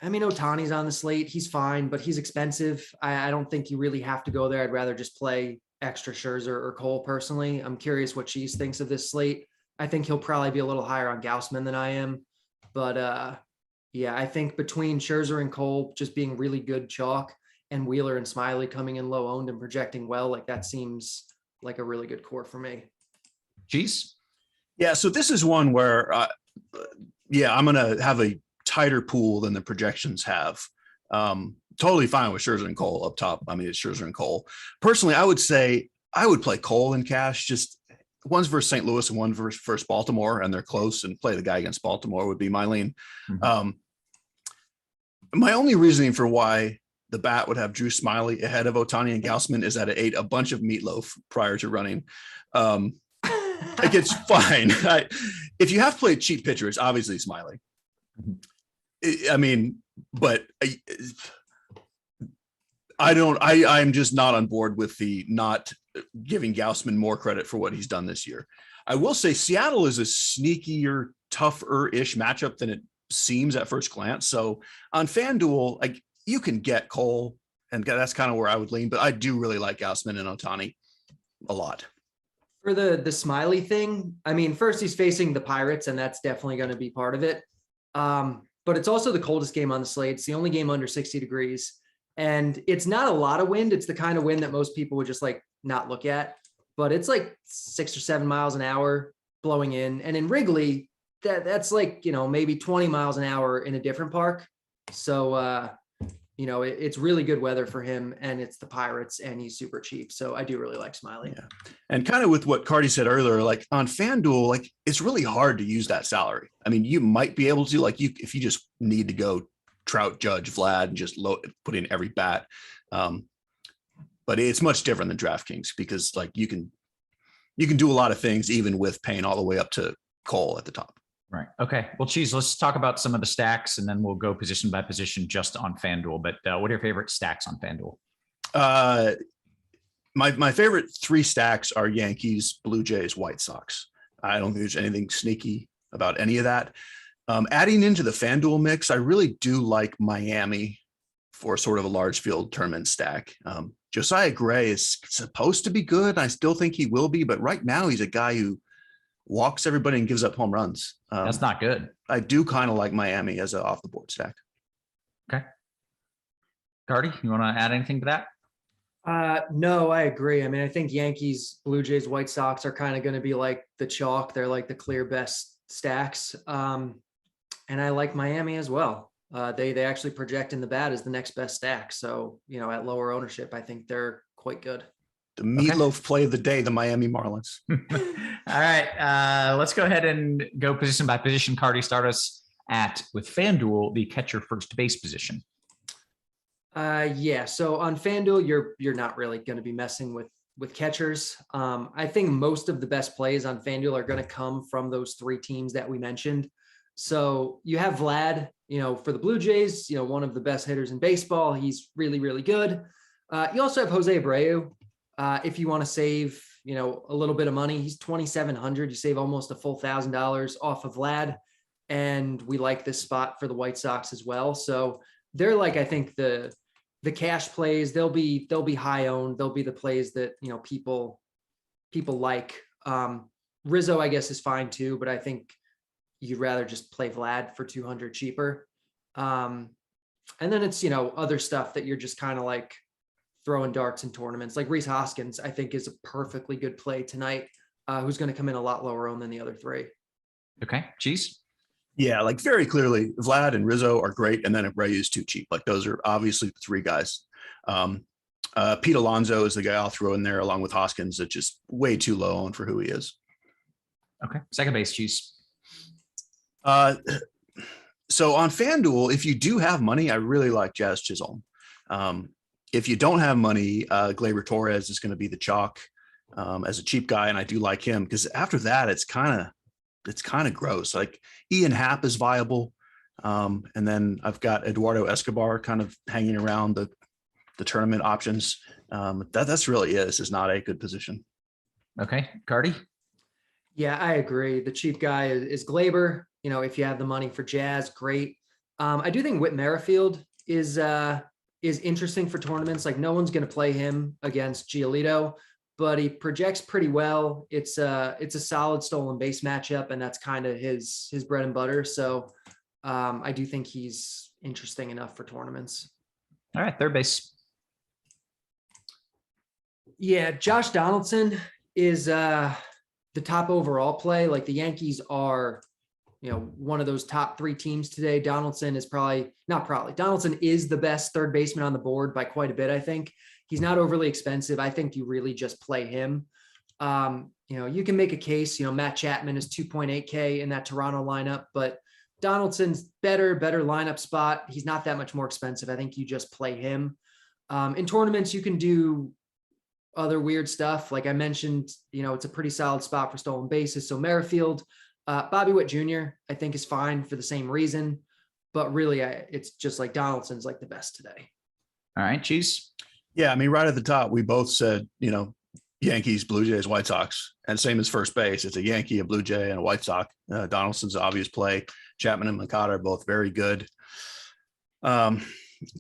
I mean, Ohtani's on the slate. He's fine, but he's expensive. I don't think you really have to go there. I'd rather just play extra Scherzer or Cole personally. I'm curious what Cheese thinks of this slate. I think he'll probably be a little higher on Gausman than I am. But yeah, I think between Scherzer and Cole just being really good chalk and Wheeler and Smiley coming in low owned and projecting well, like that seems like a really good core for me. Cheese? Yeah. So this is one where, I'm going to have a tighter pool than the projections have. Totally fine with Scherzer and Cole up top. I mean, it's Scherzer and Cole. Personally, I would say I would play Cole in cash. Just one's versus St. Louis and one versus Baltimore, and they're close, and play the guy against Baltimore would be my lean. Mm-hmm. My only reasoning for why the bat would have Drew Smiley ahead of Ohtani and Gausman is that it ate a bunch of meatloaf prior to running. Like it's fine. If you have played cheap pitchers, obviously Smiley. I mean, but I'm just not on board with the not giving Gausman more credit for what he's done this year. I will say Seattle is a sneakier, tougher-ish matchup than it seems at first glance. So on FanDuel, like you can get Cole, and that's kind of where I would lean, but I do really like Gausman and Ohtani a lot. For the Smiley thing, I mean, first he's facing the Pirates, and that's definitely going to be part of it. But it's also the coldest game on the slate. It's the only game under 60 degrees. And it's not a lot of wind. It's the kind of wind that most people would just like not look at. But it's like 6 or 7 miles an hour blowing in. And in Wrigley, that's like, maybe 20 miles an hour in a different park. So, it's really good weather for him, and it's the Pirates, and he's super cheap. So I do really like Smiley. Yeah. And kind of with what Carty said earlier, like on FanDuel, like it's really hard to use that salary. I mean, you might be able to, like if you just need to go Trout, Judge, Vlad, and just put in every bat. But it's much different than DraftKings because like you can do a lot of things even with paying all the way up to Cole at the top. Right. Okay. Well, Cheese, let's talk about some of the stacks, and then we'll go position by position just on FanDuel. But what are your favorite stacks on FanDuel? My favorite 3 stacks are Yankees, Blue Jays, White Sox. I don't think there's anything sneaky about any of that. Adding into the FanDuel mix, I really do like Miami for sort of a large field tournament stack. Josiah Gray is supposed to be good. I still think he will be, but right now he's a guy who walks everybody and gives up home runs. That's not good. I do kind of like Miami as an off the board stack. Okay. Carty, you want to add anything to that? No, I agree. I mean, I think Yankees, Blue Jays, White Sox are kind of going to be like the chalk. They're like the clear best stacks. and I like Miami as well. They actually project in the bat as the next best stack. So, at lower ownership, I think they're quite good. The meatloaf play of the day, the Miami Marlins. All right. Let's go ahead and go position by position. Carty, start us with FanDuel, the catcher first base position. Yeah. So on FanDuel, you're not really going to be messing with catchers. I think most of the best plays on FanDuel are going to come from those three teams that we mentioned. So you have Vlad, for the Blue Jays, one of the best hitters in baseball. He's really, really good. You also have Jose Abreu. If you want to save, a little bit of money, he's 2,700. You save almost a full $1,000 off of Vlad. And we like this spot for the White Sox as well. So they're like, I think the cash plays, they'll be high owned. They'll be the plays that, people like. Rizzo, I guess, is fine too, but I think you'd rather just play Vlad for 200 cheaper. And then it's, other stuff that you're just kind of like throwing darts in tournaments. Like Rhys Hoskins, I think, is a perfectly good play tonight, who's going to come in a lot lower owned than the other three. Okay. Cheese. Yeah, like very clearly, Vlad and Rizzo are great, and then Abreu is too cheap. Like those are obviously the three guys. Pete Alonso is the guy I'll throw in there along with Hoskins. It's just way too low owned for who he is. Okay. Second base, Cheese. So on FanDuel, if you do have money, I really like Jazz Chisholm. If you don't have money, Gleyber Torres is going to be the chalk as a cheap guy, and I do like him because after that, it's kind of gross. Like Ian Happ is viable, and then I've got Eduardo Escobar kind of hanging around the tournament options. That's really it. This is not a good position. Okay, Carty. Yeah, I agree. The cheap guy is Gleyber. If you have the money for Jazz, great. I do think Whit Merrifield is interesting for tournaments. Like no one's going to play him against Giolito, but he projects pretty well. It's a solid stolen base matchup, and that's kind of his bread and butter. So I do think he's interesting enough for tournaments. All right, third base. Yeah, Josh Donaldson is the top overall play. Like the Yankees are, one of those top three teams today. Donaldson is Donaldson is the best third baseman on the board by quite a bit. I think he's not overly expensive. I think you really just play him. You can make a case, Matt Chapman is 2.8K in that Toronto lineup, but Donaldson's better lineup spot. He's not that much more expensive. I think you just play him. In tournaments, you can do other weird stuff. Like I mentioned, it's a pretty solid spot for stolen bases. So Merrifield, Bobby Witt Jr., I think is fine for the same reason, but really it's just like Donaldson's like the best today. All right, Cheese. Yeah, I mean, right at the top, we both said, Yankees, Blue Jays, White Sox, and same as first base. It's a Yankee, a Blue Jay, and a White Sox. Donaldson's an obvious play. Chapman and Makata are both very good.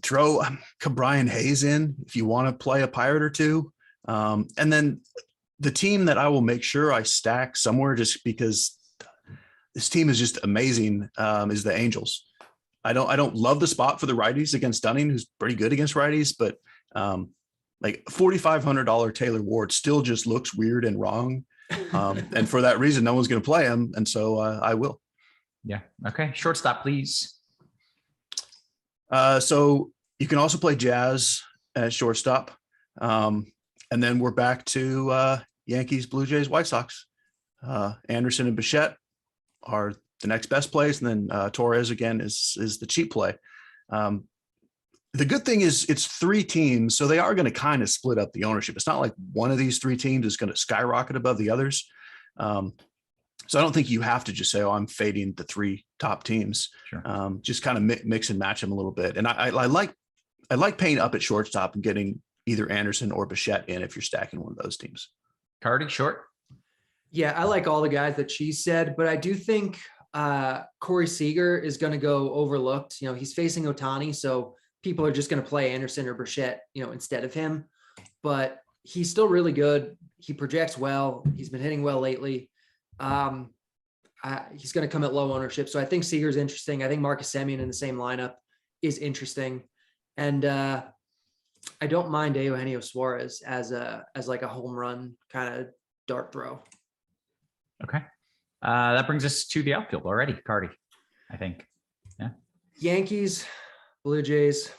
Throw Brian Hayes in if you want to play a Pirate or two. And then the team that I will make sure I stack somewhere just because this team is just amazing is the Angels. I don't love the spot for the righties against Dunning, who's pretty good against righties, but like $4,500 Taylor Ward still just looks weird and wrong. And for that reason, no one's going to play him. And so I will. Yeah. Okay. Shortstop, please. So you can also play Jazz at shortstop. And then we're back to Yankees, Blue Jays, White Sox. Anderson and Bichette are the next best plays. And then Torres again is the cheap play. The good thing is it's three teams, so they are going to kind of split up the ownership. It's not like one of these three teams is going to skyrocket above the others. So I don't think you have to just say, I'm fading the three top teams. Sure. Just kind of mix and match them a little bit. And I like paying up at shortstop and getting either Anderson or Bichette in if you're stacking one of those teams. Carty, short. Yeah, I like all the guys that Cheese said, but I do think Corey Seager is going to go overlooked. He's facing Ohtani, so people are just going to play Anderson or Bichette, instead of him. But he's still really good. He projects well. He's been hitting well lately. He's going to come at low ownership. So I think Seager's interesting. I think Marcus Semien in the same lineup is interesting. And I don't mind Eugenio Suarez as like a home run kind of dart throw. Okay. That brings us to the outfield already, Carty, I think. Yankees, Blue Jays,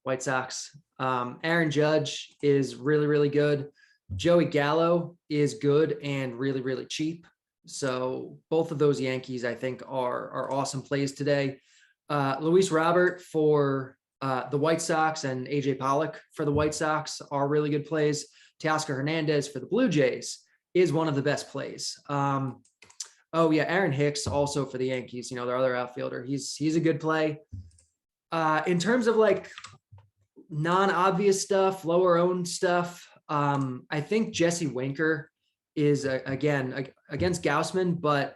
White Sox. Aaron Judge is really, really good. Joey Gallo is good and really, really cheap. So both of those Yankees, I think, are awesome plays today. Luis Robert for the White Sox and AJ Pollock for the White Sox are really good plays. Teoscar Hernandez for the Blue Jays is one of the best plays. Oh yeah, Aaron Hicks also for the Yankees, their other outfielder. He's a good play. In terms of like non-obvious stuff, lower owned stuff, I think Jesse Winker is again against Gaussman, but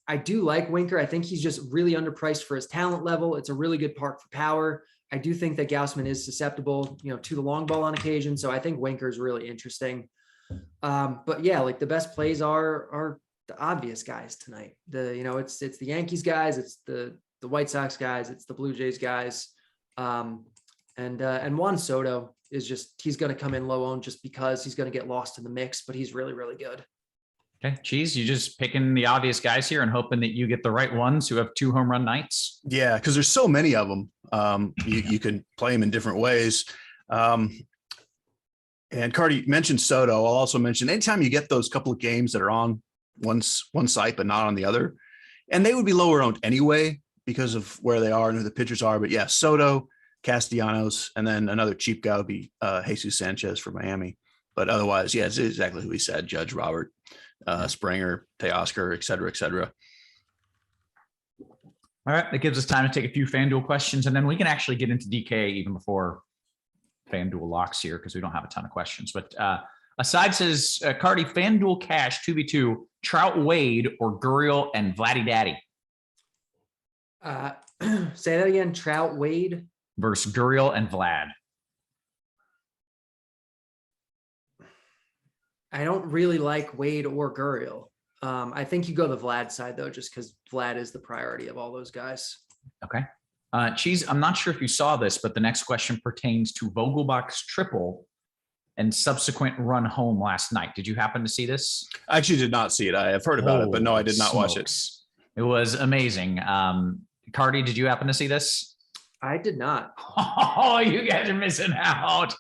I do like Winker. I think he's just really underpriced for his talent level. It's a really good park for power. I do think that Gaussman is susceptible, to the long ball on occasion. So I think Winker is really interesting. But yeah, like the best plays are the obvious guys tonight. It's the Yankees guys, it's the White Sox guys, it's the Blue Jays guys. And Juan Soto is he's going to come in low owned just because he's going to get lost in the mix, but he's really, really good. Okay. Cheese, you just picking the obvious guys here and hoping that you get the right ones who have 2 home run nights. Yeah, because there's so many of them. You can play them in different ways. And Carty mentioned Soto. I'll also mention anytime you get those couple of games that are on one site but not on the other, and they would be lower owned anyway because of where they are and who the pitchers are. But yeah, Soto, Castellanos, and then another cheap guy would be Jesus Sanchez for Miami. But otherwise, yeah, it's exactly who we said: Judge, Robert, Springer, Teoscar, et cetera, et cetera. All right, that gives us time to take a few FanDuel questions, and then we can actually get into DK even before FanDuel locks here because we don't have a ton of questions. But Aside says, Carty, FanDuel Cash 2v2, Trout Wade or Gurriel and Vladdy Daddy? Say that again, Trout Wade? Versus Gurriel and Vlad. I don't really like Wade or Gurriel. I think you go the Vlad side, though, just because Vlad is the priority of all those guys. Okay. Cheese, I'm not sure if you saw this, but the next question pertains to Vogelbach's triple and subsequent run home last night. Did you happen to see this? I actually did not see it. I have heard about it, but no, I did not watch it. It was amazing. Carty, did you happen to see this? I did not. Oh, you guys are missing out.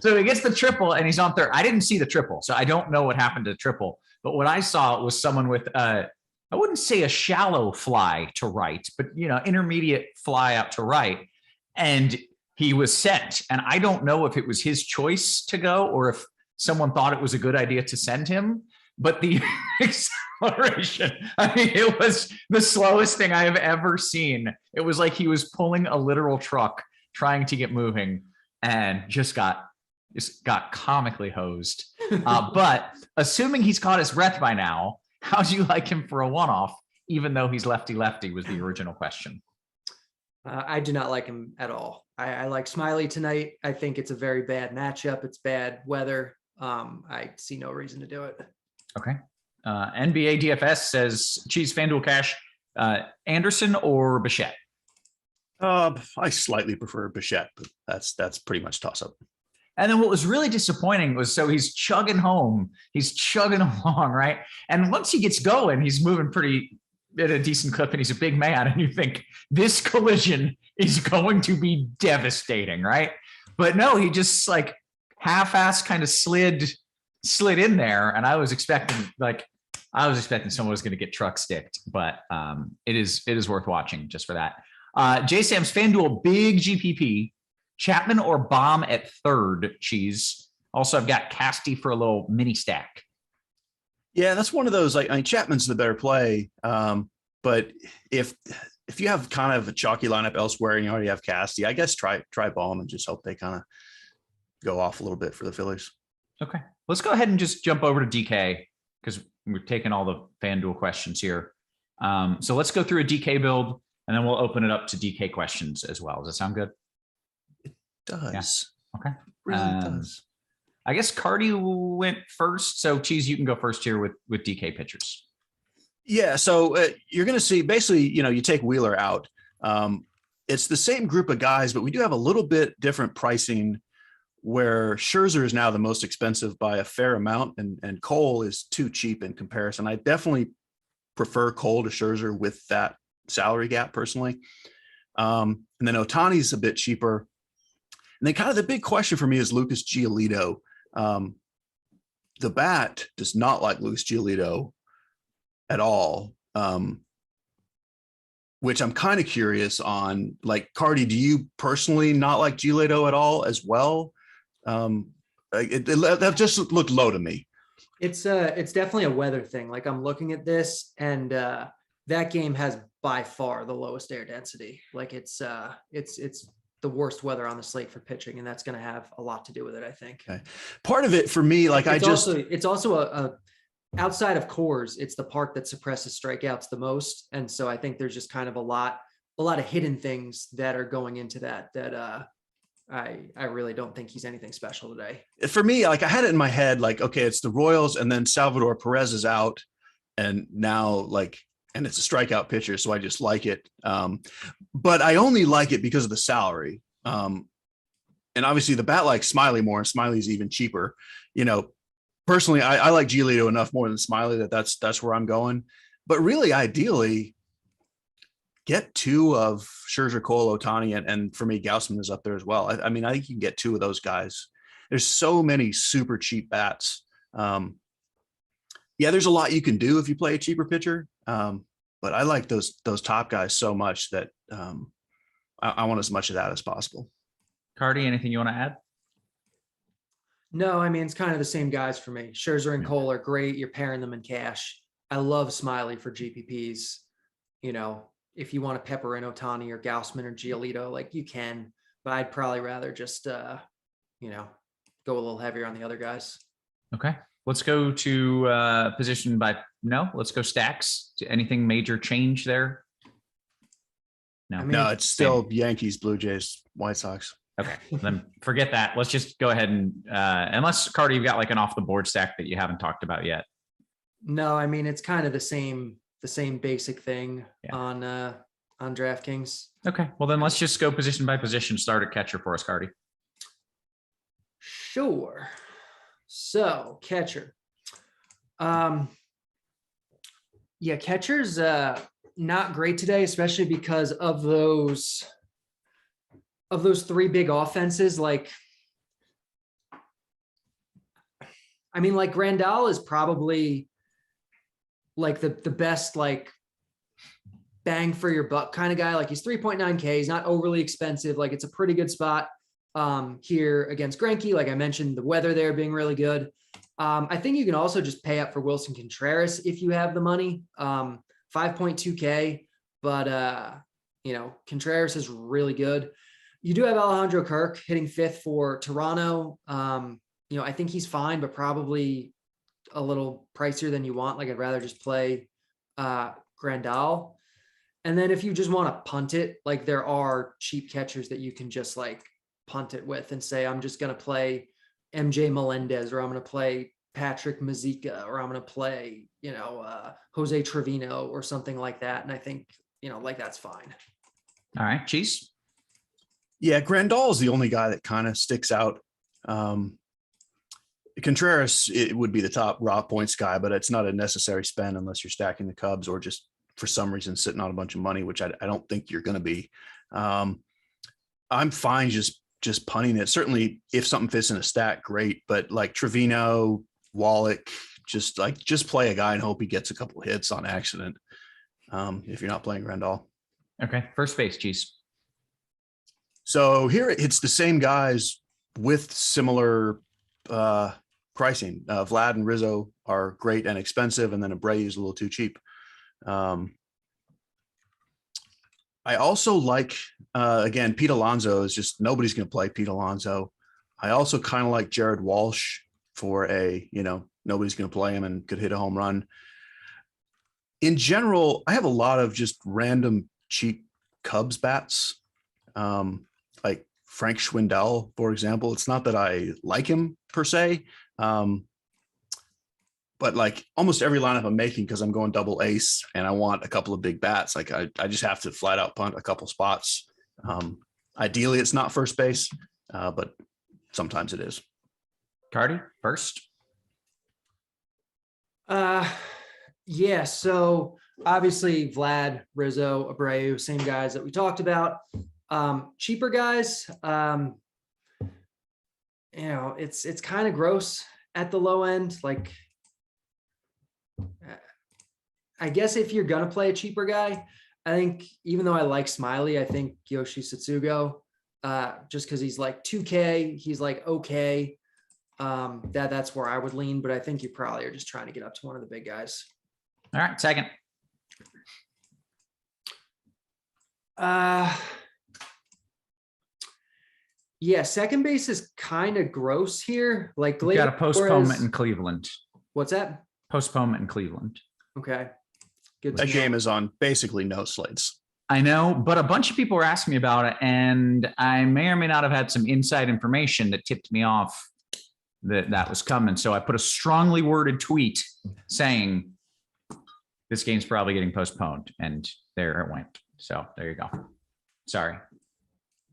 So he gets the triple and he's on third. I didn't see the triple, so I don't know what happened to the triple. But what I saw was someone with I wouldn't say a shallow fly to right, but intermediate fly out to right, and he was sent. And I don't know if it was his choice to go or if someone thought it was a good idea to send him. But the acceleration, I mean, it was the slowest thing I have ever seen. It was like he was pulling a literal truck trying to get moving and just got comically hosed. But assuming he's caught his breath by now, how do you like him for a one-off, even though he's lefty-lefty was the original question? I do not like him at all. I like Smiley tonight. I think it's a very bad matchup. It's bad weather. I see no reason to do it. Okay. NBA DFS says, Cheese FanDuel Cash, Anderson or Bichette? I slightly prefer Bichette, but that's pretty much toss-up. And then what was really disappointing was, so he's chugging home. He's chugging along, right? And once he gets going, he's moving pretty at a decent clip, and he's a big man. And you think this collision is going to be devastating, right? But no, he just like half-ass kind of slid in there. And I was expecting someone was going to get truck sticked, but it is worth watching just for that. J Sam's FanDuel big GPP, Chapman or Bomb at third, Cheese. Also, I've got Casty for a little mini stack. Yeah, that's one of those. Chapman's the better play, but if you have kind of a chalky lineup elsewhere and you already have Casty, I guess try Bomb and just hope they kind of go off a little bit for the Phillies. Okay, let's go ahead and just jump over to DK because we're taking all the FanDuel questions here. So let's go through a DK build and then we'll open it up to DK questions as well. Does that sound good? Does. Yeah. Okay. Really does. I guess Carty went first. So Cheese, you can go first here with DK pitchers. Yeah. So you're going to see basically, you take Wheeler out. It's the same group of guys, but we do have a little bit different pricing where Scherzer is now the most expensive by a fair amount and Cole is too cheap in comparison. I definitely prefer Cole to Scherzer with that salary gap personally. And then Ohtani's a bit cheaper. And then kind of the big question for me is Lucas Giolito. The bat does not like Lucas Giolito at all, which I'm kind of curious on. Like, Carty, do you personally not like Giolito at all as well? That just looked low to me. It's definitely a weather thing. Like, I'm looking at this, and that game has by far the lowest air density. Like, it's the worst weather on the slate for pitching, and that's going to have a lot to do with it, I think. Okay. Part of it for me, like, it's also a outside of Coors, it's the park that suppresses strikeouts the most. And so I think there's just kind of a lot of hidden things that are going into that I really don't think he's anything special today. For me, like, I had it in my head, like, okay, it's the Royals, and then Salvador Perez is out, and now, like, and it's a strikeout pitcher, so I just like it. But I only like it because of the salary. And obviously the bat likes Smiley more, and Smiley's even cheaper. You know, personally, I like Giolito enough more than Smiley that's where I'm going. But really, ideally, get two of Scherzer, Cole, Ohtani, and for me, Gausman is up there as well. I mean, I think you can get two of those guys. There's so many super cheap bats. Yeah, there's a lot you can do if you play a cheaper pitcher. But I like those top guys so much that I want as much of that as possible. Carty, anything you want to add? No, I mean, it's kind of the same guys for me. Scherzer and Cole are great. You're pairing them in cash. I love Smiley for GPPs. You know, if you want to pepper in Ohtani or Gausman or Giolito, like, you can, but I'd probably rather just, go a little heavier on the other guys. Okay. Let's go to let's go stacks. Anything major change there? No, I mean, no, it's still Yankees, Blue Jays, White Sox. Okay, then forget that. Let's just go ahead and unless, Carty, you've got like an off the board stack that you haven't talked about yet. No, I mean, it's kind of the same basic thing on DraftKings. Okay, well then let's just go position by position. Start at catcher for us, Carty. Sure. So, catcher. Catcher's not great today, especially because of those three big offenses. Like, I mean, like, Grandal is probably like the best, like, bang for your buck kind of guy. Like, he's 3.9K. He's not overly expensive. Like, it's a pretty good spot here against Greinke. Like I mentioned, the weather there being really good. I think you can also just pay up for Wilson Contreras if you have the money. 5.2K, but Contreras is really good. You do have Alejandro Kirk hitting fifth for Toronto. I think he's fine, but probably a little pricier than you want. Like, I'd rather just play Grandal. And then if you just want to punt it, like, there are cheap catchers that you can just like punt it with and say, I'm just going to play MJ Melendez, or I'm going to play Patrick Mazeika, or I'm going to play, Jose Trevino or something like that. And I think, that's fine. All right. Cheese. Yeah. Grandal is the only guy that kind of sticks out. Contreras, it would be the top raw points guy, but it's not a necessary spend unless you're stacking the Cubs or just for some reason sitting on a bunch of money, which I don't think you're going to be. I'm fine just punting it. Certainly if something fits in a stack, great. But like Trevino, Wallach, just play a guy and hope he gets a couple of hits on accident. If you're not playing Grandal. Okay. First base, Cheese. So here it's the same guys with similar pricing. Vlad and Rizzo are great and expensive, and then Abreu is a little too cheap. I also like, again, Pete Alonso is just, nobody's going to play Pete Alonso. I also kind of like Jared Walsh for nobody's going to play him and could hit a home run. In general, I have a lot of just random cheap Cubs bats. Like Frank Schwindel, for example. It's not that I like him per se, but like almost every lineup I'm making, because I'm going double ace and I want a couple of big bats, like I just have to flat out punt a couple spots. Ideally, it's not first base, but sometimes it is. Carty, first. So obviously Vlad, Rizzo, Abreu, same guys that we talked about. Cheaper guys, it's kind of gross at the low end. Like, I guess if you're going to play a cheaper guy, I think even though I like Smiley, I think Yoshi Satsugo, just because he's like 2K, he's like okay. That's where I would lean, but I think you probably are just trying to get up to one of the big guys. All right, second. Yeah, second base is kind of gross here. Like, We got a Gleyber postponement Torres- in Cleveland. What's that? Postponement in Cleveland. Okay. Good to That know. game is on basically no slates. I know, but a bunch of people were asking me about it, and I may or may not have had some inside information that tipped me off that was coming. So I put a strongly worded tweet saying this game's probably getting postponed, and there it went. So there you go. Sorry.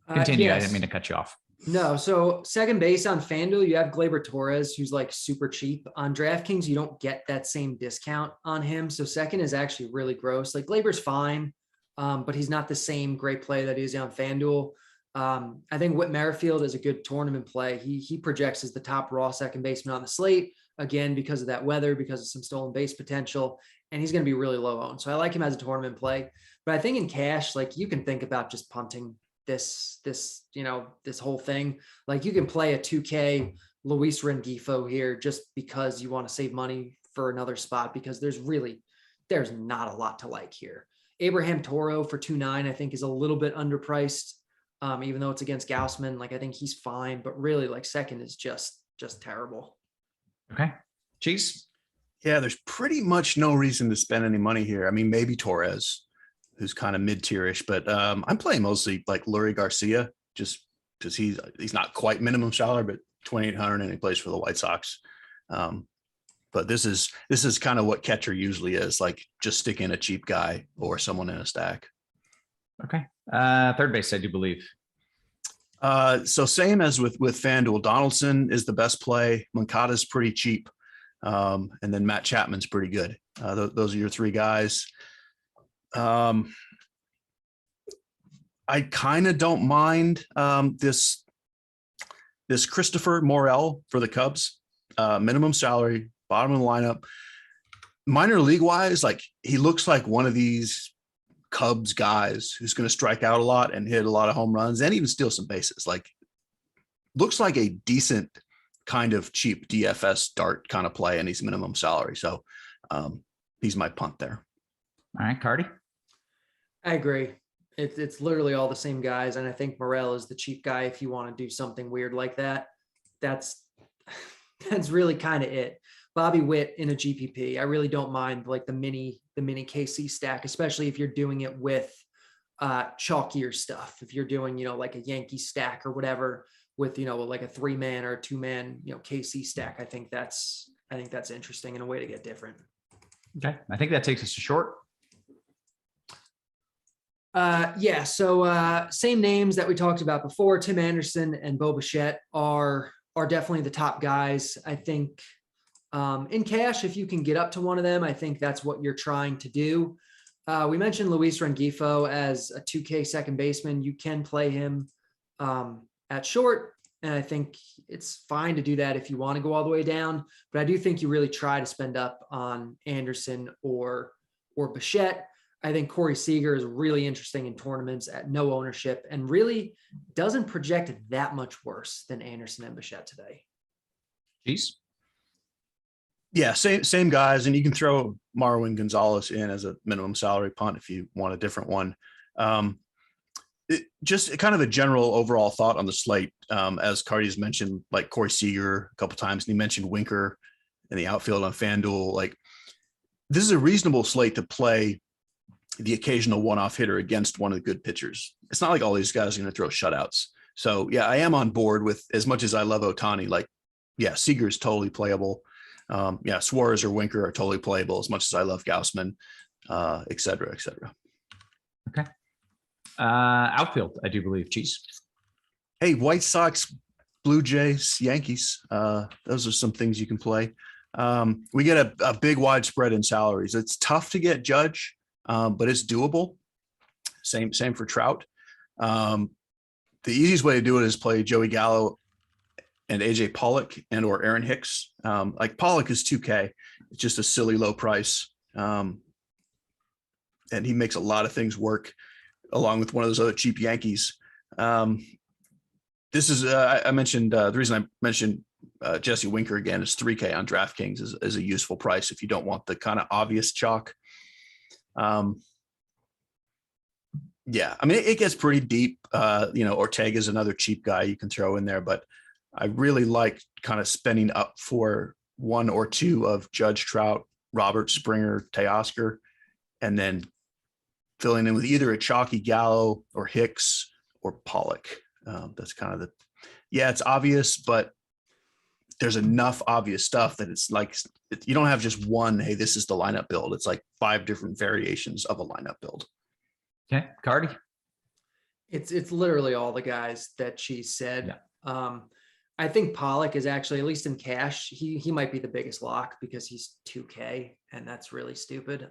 Continue. I Yes. didn't mean to cut you off. No, so second base on Fanduel, you have Gleyber Torres, who's like super cheap. On DraftKings, you don't get that same discount on him. So second is actually really gross. Like, Gleyber's fine, but he's not the same great play that he's on Fanduel. I think Whit Merrifield is a good tournament play. He projects as the top raw second baseman on the slate, again, because of that weather, because of some stolen base potential, and he's going to be really low owned. So I like him as a tournament play. But I think in cash, like, you can think about just punting this whole thing. Like, you can play a 2K Luis Rengifo here just because you want to save money for another spot, because there's not a lot to like here. Abraham Toro for 2.9, I think, is a little bit underpriced. Even though it's against Gaussman, like, I think he's fine, but really, like, second is just terrible. Okay. Cheese. Yeah, there's pretty much no reason to spend any money here. I mean, maybe Torres, who's kind of mid-tierish, but I'm playing mostly like Lurie Garcia, just because he's not quite minimum salary, but 2,800, and he plays for the White Sox. But this is kind of what catcher usually is, like just stick in a cheap guy or someone in a stack. Okay. Third base, I do believe. So same as with FanDuel, Donaldson is the best play. Moncada's pretty cheap. And then Matt Chapman's pretty good. Those are your three guys. I kind of don't mind this Christopher Morel for the Cubs. Minimum salary, bottom of the lineup. Minor league wise, like, he looks like one of these Cubs guys who's going to strike out a lot and hit a lot of home runs and even steal some bases. Like, looks like a decent kind of cheap DFS dart kind of play, and he's minimum salary. So he's my punt there. All right, Carty. I agree. It's literally all the same guys. And I think Morel is the cheap guy if you want to do something weird like that. That's really kind of it. Bobby Witt in a GPP. I really don't mind, like, the mini KC stack, especially if you're doing it with chalkier stuff. If you're doing, like a Yankee stack or whatever with, like a 3-man or a 2-man, KC stack. I think that's interesting and a way to get different. Okay. I think that takes us to short. Yeah. So same names that we talked about before, Tim Anderson and Bo Bichette are definitely the top guys. I think in cash, if you can get up to one of them, I think that's what you're trying to do. We mentioned Luis Rengifo as a 2K second baseman. You can play him at short, and I think it's fine to do that if you want to go all the way down. But I do think you really try to spend up on Anderson or Bichette. I think Corey Seager is really interesting in tournaments at no ownership and really doesn't project that much worse than Anderson and Bichette today. Cheese. Yeah, same guys, and you can throw Marwin Gonzalez in as a minimum salary punt if you want a different one. Just kind of a general overall thought on the slate, as Carty's mentioned, like Corey Seager a couple times, and he mentioned Winker in the outfield on FanDuel. Like, this is a reasonable slate to play the occasional one-off hitter against one of the good pitchers. It's not like all these guys are going to throw shutouts. So yeah, I am on board with, as much as I love Ohtani, like, yeah, Seager is totally playable. Yeah, Suarez or Winker are totally playable, as much as I love Gaussman, et cetera, et cetera. Okay. Outfield, I do believe. Cheese. Hey, White Sox, Blue Jays, Yankees. Those are some things you can play. We get a big widespread in salaries. It's tough to get Judge. but it's doable. Same for Trout. The easiest way to do it is play Joey Gallo and AJ Pollock and or Aaron Hicks. Like Pollock is 2K. It's just a silly low price. And he makes a lot of things work along with one of those other cheap Yankees. This is, I mentioned, the reason I mentioned Jesse Winker again is 3K on DraftKings is a useful price if you don't want the kind of obvious chalk. Yeah, I mean, it gets pretty deep. Ortega is another cheap guy you can throw in there, but I really like kind of spending up for one or two of Judge, Trout, Robert, Springer, Teoscar, and then filling in with either a chalky Gallo or Hicks or Pollock. That's kind of it's obvious, but there's enough obvious stuff that it's like, you don't have just one, hey, this is the lineup build. It's like 5 different variations of a lineup build. Okay, Carty. It's literally all the guys that she said. Yeah. I think Pollock is actually, at least in cash, he might be the biggest lock because he's 2K, and that's really stupid.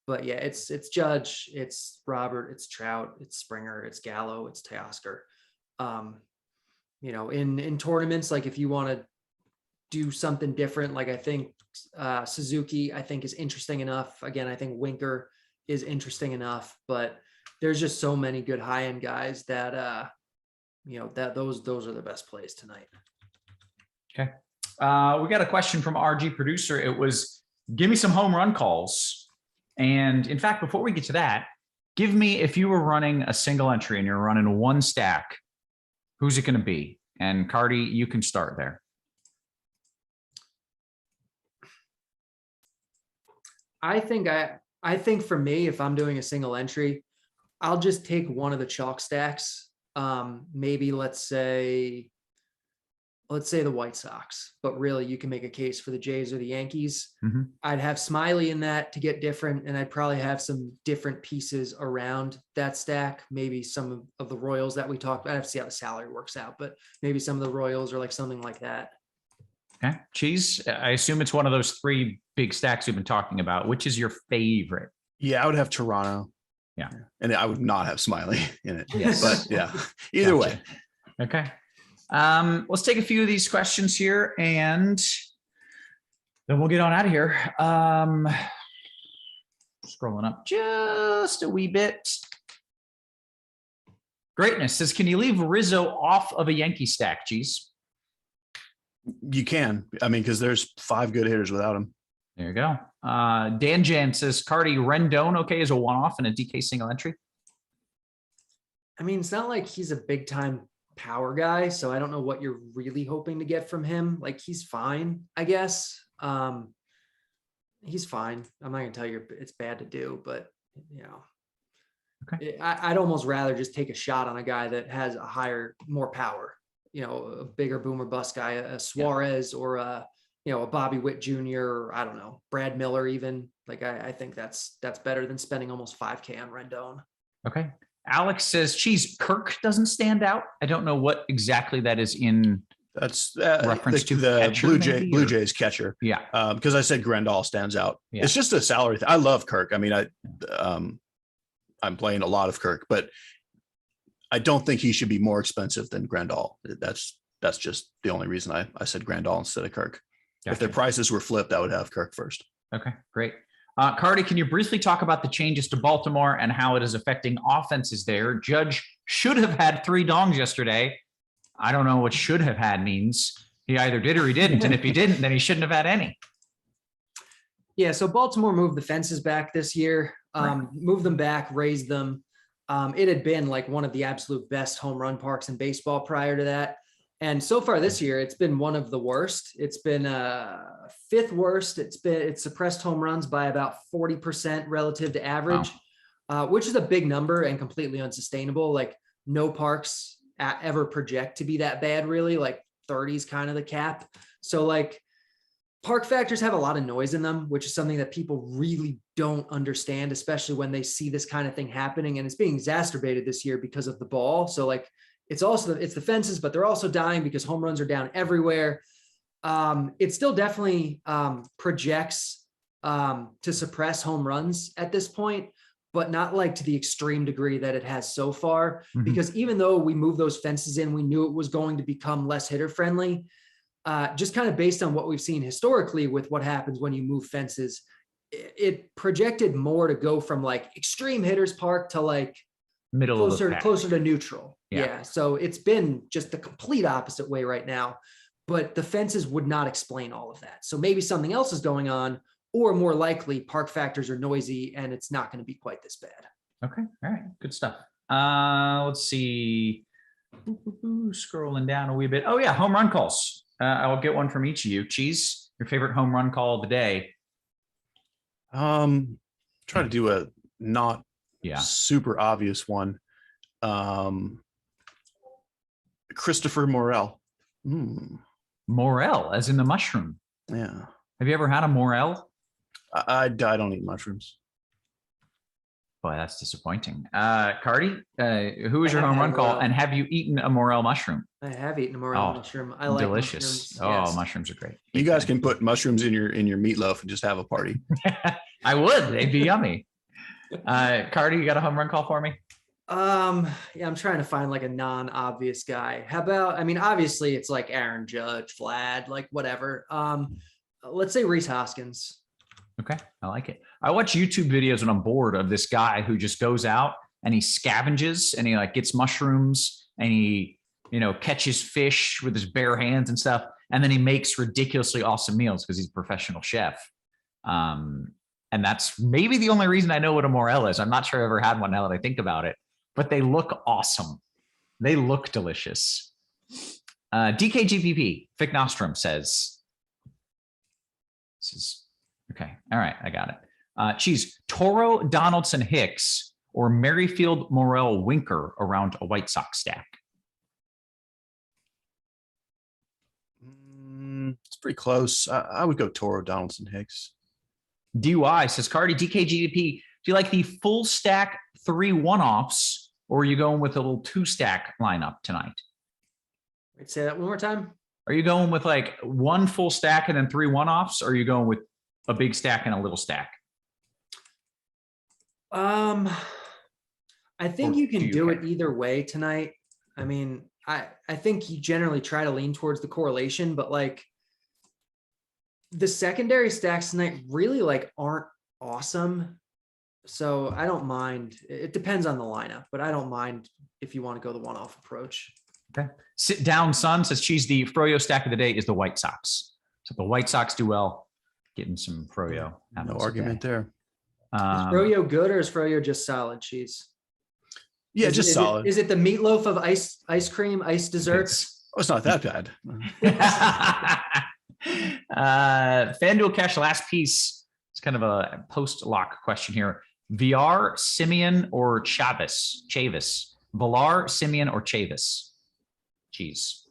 But yeah, it's Judge, it's Robert, it's Trout, it's Springer, it's Gallo, it's Teoscar. In tournaments, like if you want to do something different, like I think Suzuki, I think is interesting enough. Again, I think Winker is interesting enough, but there's just so many good high-end guys that that those are the best plays tonight. Okay. We got a question from RG producer. It was, give me some home run calls. And in fact, before we get to that, give me, if you were running a single entry and you're running one stack, who's it going to be? And Carty, you can start there. I think for me, if I'm doing a single entry, I'll just take one of the chalk stacks. Maybe let's say the White Sox, but really you can make a case for the Jays or the Yankees. Mm-hmm. I'd have Smiley in that to get different, and I'd probably have some different pieces around that stack. Maybe some of the Royals that we talked about. I have to see how the salary works out, but maybe some of the Royals or like something like that. Okay. Cheese, I assume it's one of those 3 big stacks we've been talking about. Which is your favorite? Yeah, I would have Toronto. Yeah. And I would not have Smiley in it. Yes. But yeah, either way. Okay. Let's take a few of these questions here and then we'll get on out of here. Scrolling up just a wee bit. Greatness says, can you leave Rizzo off of a Yankee stack, Cheese? You can. I mean, because there's 5 good hitters without him. There you go. Dan Jan says, Carty, Rendon, okay, is a one-off in a DK single entry? I mean, it's not like he's a big time power guy, so I don't know what you're really hoping to get from him. Like, he's fine, I guess. He's fine. I'm not gonna tell you it's bad to do, but okay. I'd almost rather just take a shot on a guy that has more power. A bigger boomer bust guy, a Suarez or a Bobby Witt Jr. or I don't know, Brad Miller even. Like I think that's better than spending almost 5K on Rendon. Okay. Alex says, Cheese, Kirk doesn't stand out. I don't know what exactly that is in. That's reference to the catcher, Blue Jays catcher. Yeah. Because I said Grandal stands out. Yeah. It's just a salary thing. I love Kirk. I mean, I'm playing a lot of Kirk, but I don't think he should be more expensive than Grandal. That's just the only reason I said Grandal instead of Kirk. Gotcha. If their prices were flipped, I would have Kirk first. Okay, great. Carty, can you briefly talk about the changes to Baltimore and how it is affecting offenses there? Judge should have had 3 dongs yesterday. I don't know what should have had means. He either did or he didn't. And if he didn't, then he shouldn't have had any. Yeah, so Baltimore moved the fences back this year, moved them back, raised them. It had been like one of the absolute best home run parks in baseball prior to that. And so far this year, it's been one of the worst. It's been 5th worst. It's suppressed home runs by about 40% relative to average, which is a big number and completely unsustainable. Like no parks ever project to be that bad, really. Like 30 is kind of the cap. So like park factors have a lot of noise in them, which is something that people really don't understand, especially when they see this kind of thing happening. And it's being exacerbated this year because of the ball. So like, it's the fences, but they're also dying because home runs are down everywhere. It still definitely projects to suppress home runs at this point, but not like to the extreme degree that it has so far. Mhm. Because even though we moved those fences in, we knew it was going to become less hitter friendly. Just kind of based on what we've seen historically with what happens when you move fences, it projected more to go from like extreme hitters park to like Middle of the pack. closer to neutral. Yeah. Yeah. So it's been just the complete opposite way right now, but the fences would not explain all of that. So maybe something else is going on, or more likely park factors are noisy and it's not going to be quite this bad. Okay. All right. Good stuff. Let's see. Scrolling down a wee bit. Oh yeah. Home run calls. I'll get one from each of you. Cheese, your favorite home run call of the day. Try to do a not Yeah. super obvious one. Christopher Morel. Morel, as in the mushroom. Yeah. Have you ever had a morel? I don't eat mushrooms. Boy, that's disappointing. Carty, who is your I home have run had a call? morel. And have you eaten a morel mushroom? I have eaten a morel mushroom. I like delicious. mushrooms. Oh, Yes. mushrooms are great. You guys can put mushrooms in your meatloaf and just have a party. I would. They'd be yummy. Carty, you got a home run call for me? Yeah, I'm trying to find like a non-obvious guy. How about, I mean, obviously it's like Aaron Judge, Vlad, like whatever. Let's say Reese Hoskins. Okay, I like it. I watch YouTube videos when I'm bored of this guy who just goes out and he scavenges and he like gets mushrooms and he, catches fish with his bare hands and stuff. And then he makes ridiculously awesome meals because he's a professional chef. And that's maybe the only reason I know what a morel is. I'm not sure I've ever had one now that I think about it, but they look awesome. They look delicious. DKGPP, Fick Nostrum says, this is, okay. All right. I got it. Cheese, Toro, Donaldson, Hicks, or Merrifield, Morel, Winker around a White Sox stack. It's pretty close. I would go Toro, Donaldson, Hicks. DY says, Carty, DKGDP, do you like the full stack 3 one-offs, or are you going with a little 2-stack lineup tonight? Wait, say that one more time. Are you going with like 1 full stack and then 3 one-offs, or are you going with a big stack and a little stack? I think Or you can do you do care? it either way tonight. I mean, I think you generally try to lean towards the correlation, but like the secondary stacks tonight really like aren't awesome. So I don't mind. It depends on the lineup, but I don't mind if you want to go the one-off approach. Okay. Sit down, son, says Cheese. The Froyo stack of the day is the White Sox. So if the White Sox do well, getting some Froyo. No argument there. Is Froyo good or is Froyo just solid cheese? Yeah, Is just it- solid. Is it the meatloaf of ice cream, ice desserts? Oh, it's not that bad. FanDuel Cash last piece. It's kind of a post-lock question here. VR, Simeon, or Chavis? Villar, Simeon, or Chavis? Cheese.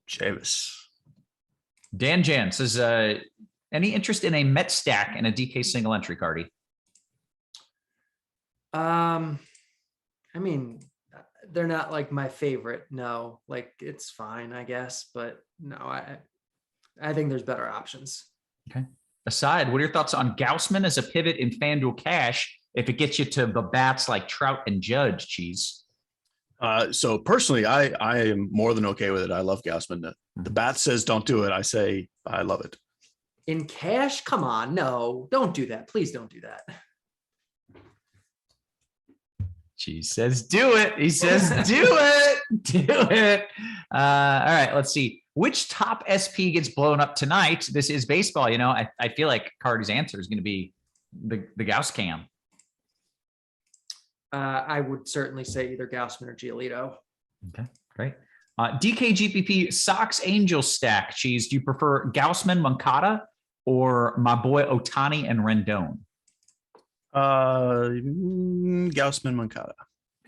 Chavis. Dan Jan says, any interest in a Met stack and a DK single entry, Carty? I mean, they're not like my favorite. No, like it's fine, I guess, but no, I think there's better options. Okay. Aside, what are your thoughts on Gaussman as a pivot in FanDuel Cash if it gets you to the bats like Trout and Judge, Cheese? So personally, I am more than okay with it. I love Gaussman. The bat says don't do it. I say I love it. In cash, come on, no, don't do that. Please don't do that. Cheese says do it. He says do it. Do it. All right, let's see. Which top SP gets blown up tonight? This is baseball. I feel like Carty's answer is going to be the Gauss cam. I would certainly say either Gaussman or Giolito. Okay, great. DKGPP Sox Angels stack, Cheese. Do you prefer Gaussman, Moncada, or my boy Otani and Rendon? Gaussman, Moncada.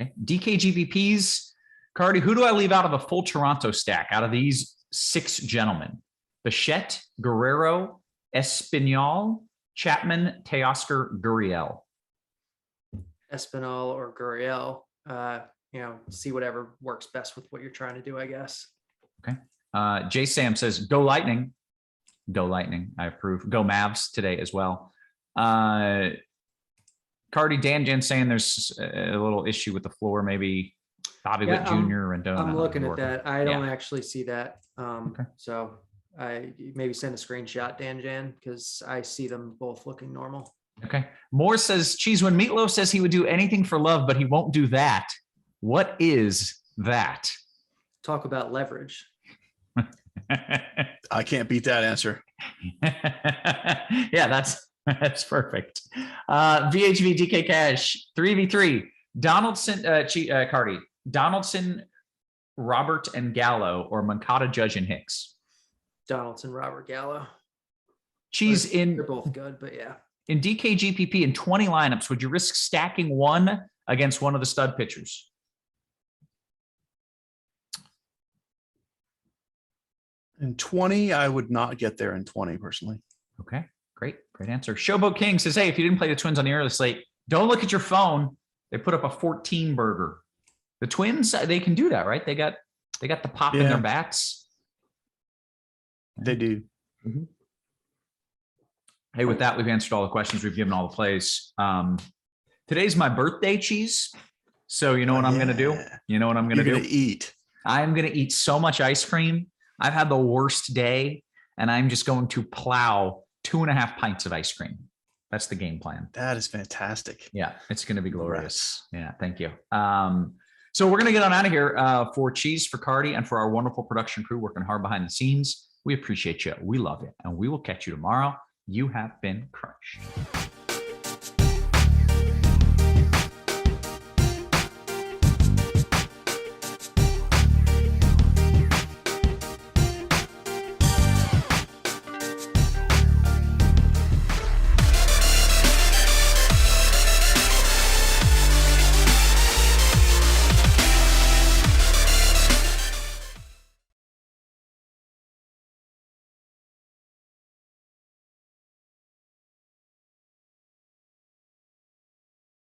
Okay. DKGPPs, Carty, who do I leave out of a full Toronto stack out of these 6 gentlemen? Bichette, Guerrero, Espinal, Chapman, Teoscar, Gurriel. Espinal or Gurriel. see whatever works best with what you're trying to do, I guess. Okay. Jay Sam says, go Lightning. Go Lightning. I approve. Go Mavs today as well. Carty Dan Jen saying there's a little issue with the floor. Maybe Bobby Witt Jr. and I'm looking at that. I don't actually see that. Okay. So I maybe send a screenshot, Dan Jan, because I see them both looking normal. Okay. Moore says, Cheese, when Meatloaf says he would do anything for love, but he won't do that, what is that? Talk about leverage. I can't beat that answer. Yeah, that's perfect. VHV DK Cash 3v3 Donaldson, Carty, Donaldson, Robert and Gallo, or Moncada, Judge and Hicks. Donaldson, Robert, Gallo. Cheese they're both good, but yeah. In DK GPP in 20 lineups, would you risk stacking one against one of the stud pitchers? In 20, I would not get there in 20 personally. Okay, great answer. Showboat King says, hey, if you didn't play the Twins on the early slate, don't look at your phone. They put up a 14 burger. The Twins, they can do that, right? They got the pop in their bats. They do. Mm-hmm. Hey, with that, we've answered all the questions. We've given all the plays. Today's my birthday, Cheese. So you know what I'm going to do? You know what I'm going to do? You're going to eat. I'm going to eat so much ice cream. I've had the worst day, and I'm just going to plow 2.5 pints of ice cream. That's the game plan. That is fantastic. Yeah, it's going to be glorious. Yeah, thank you. So we're going to get on out of here for Cheese, for Carty, and for our wonderful production crew working hard behind the scenes. We appreciate you. We love you. And we will catch you tomorrow. You have been crunched.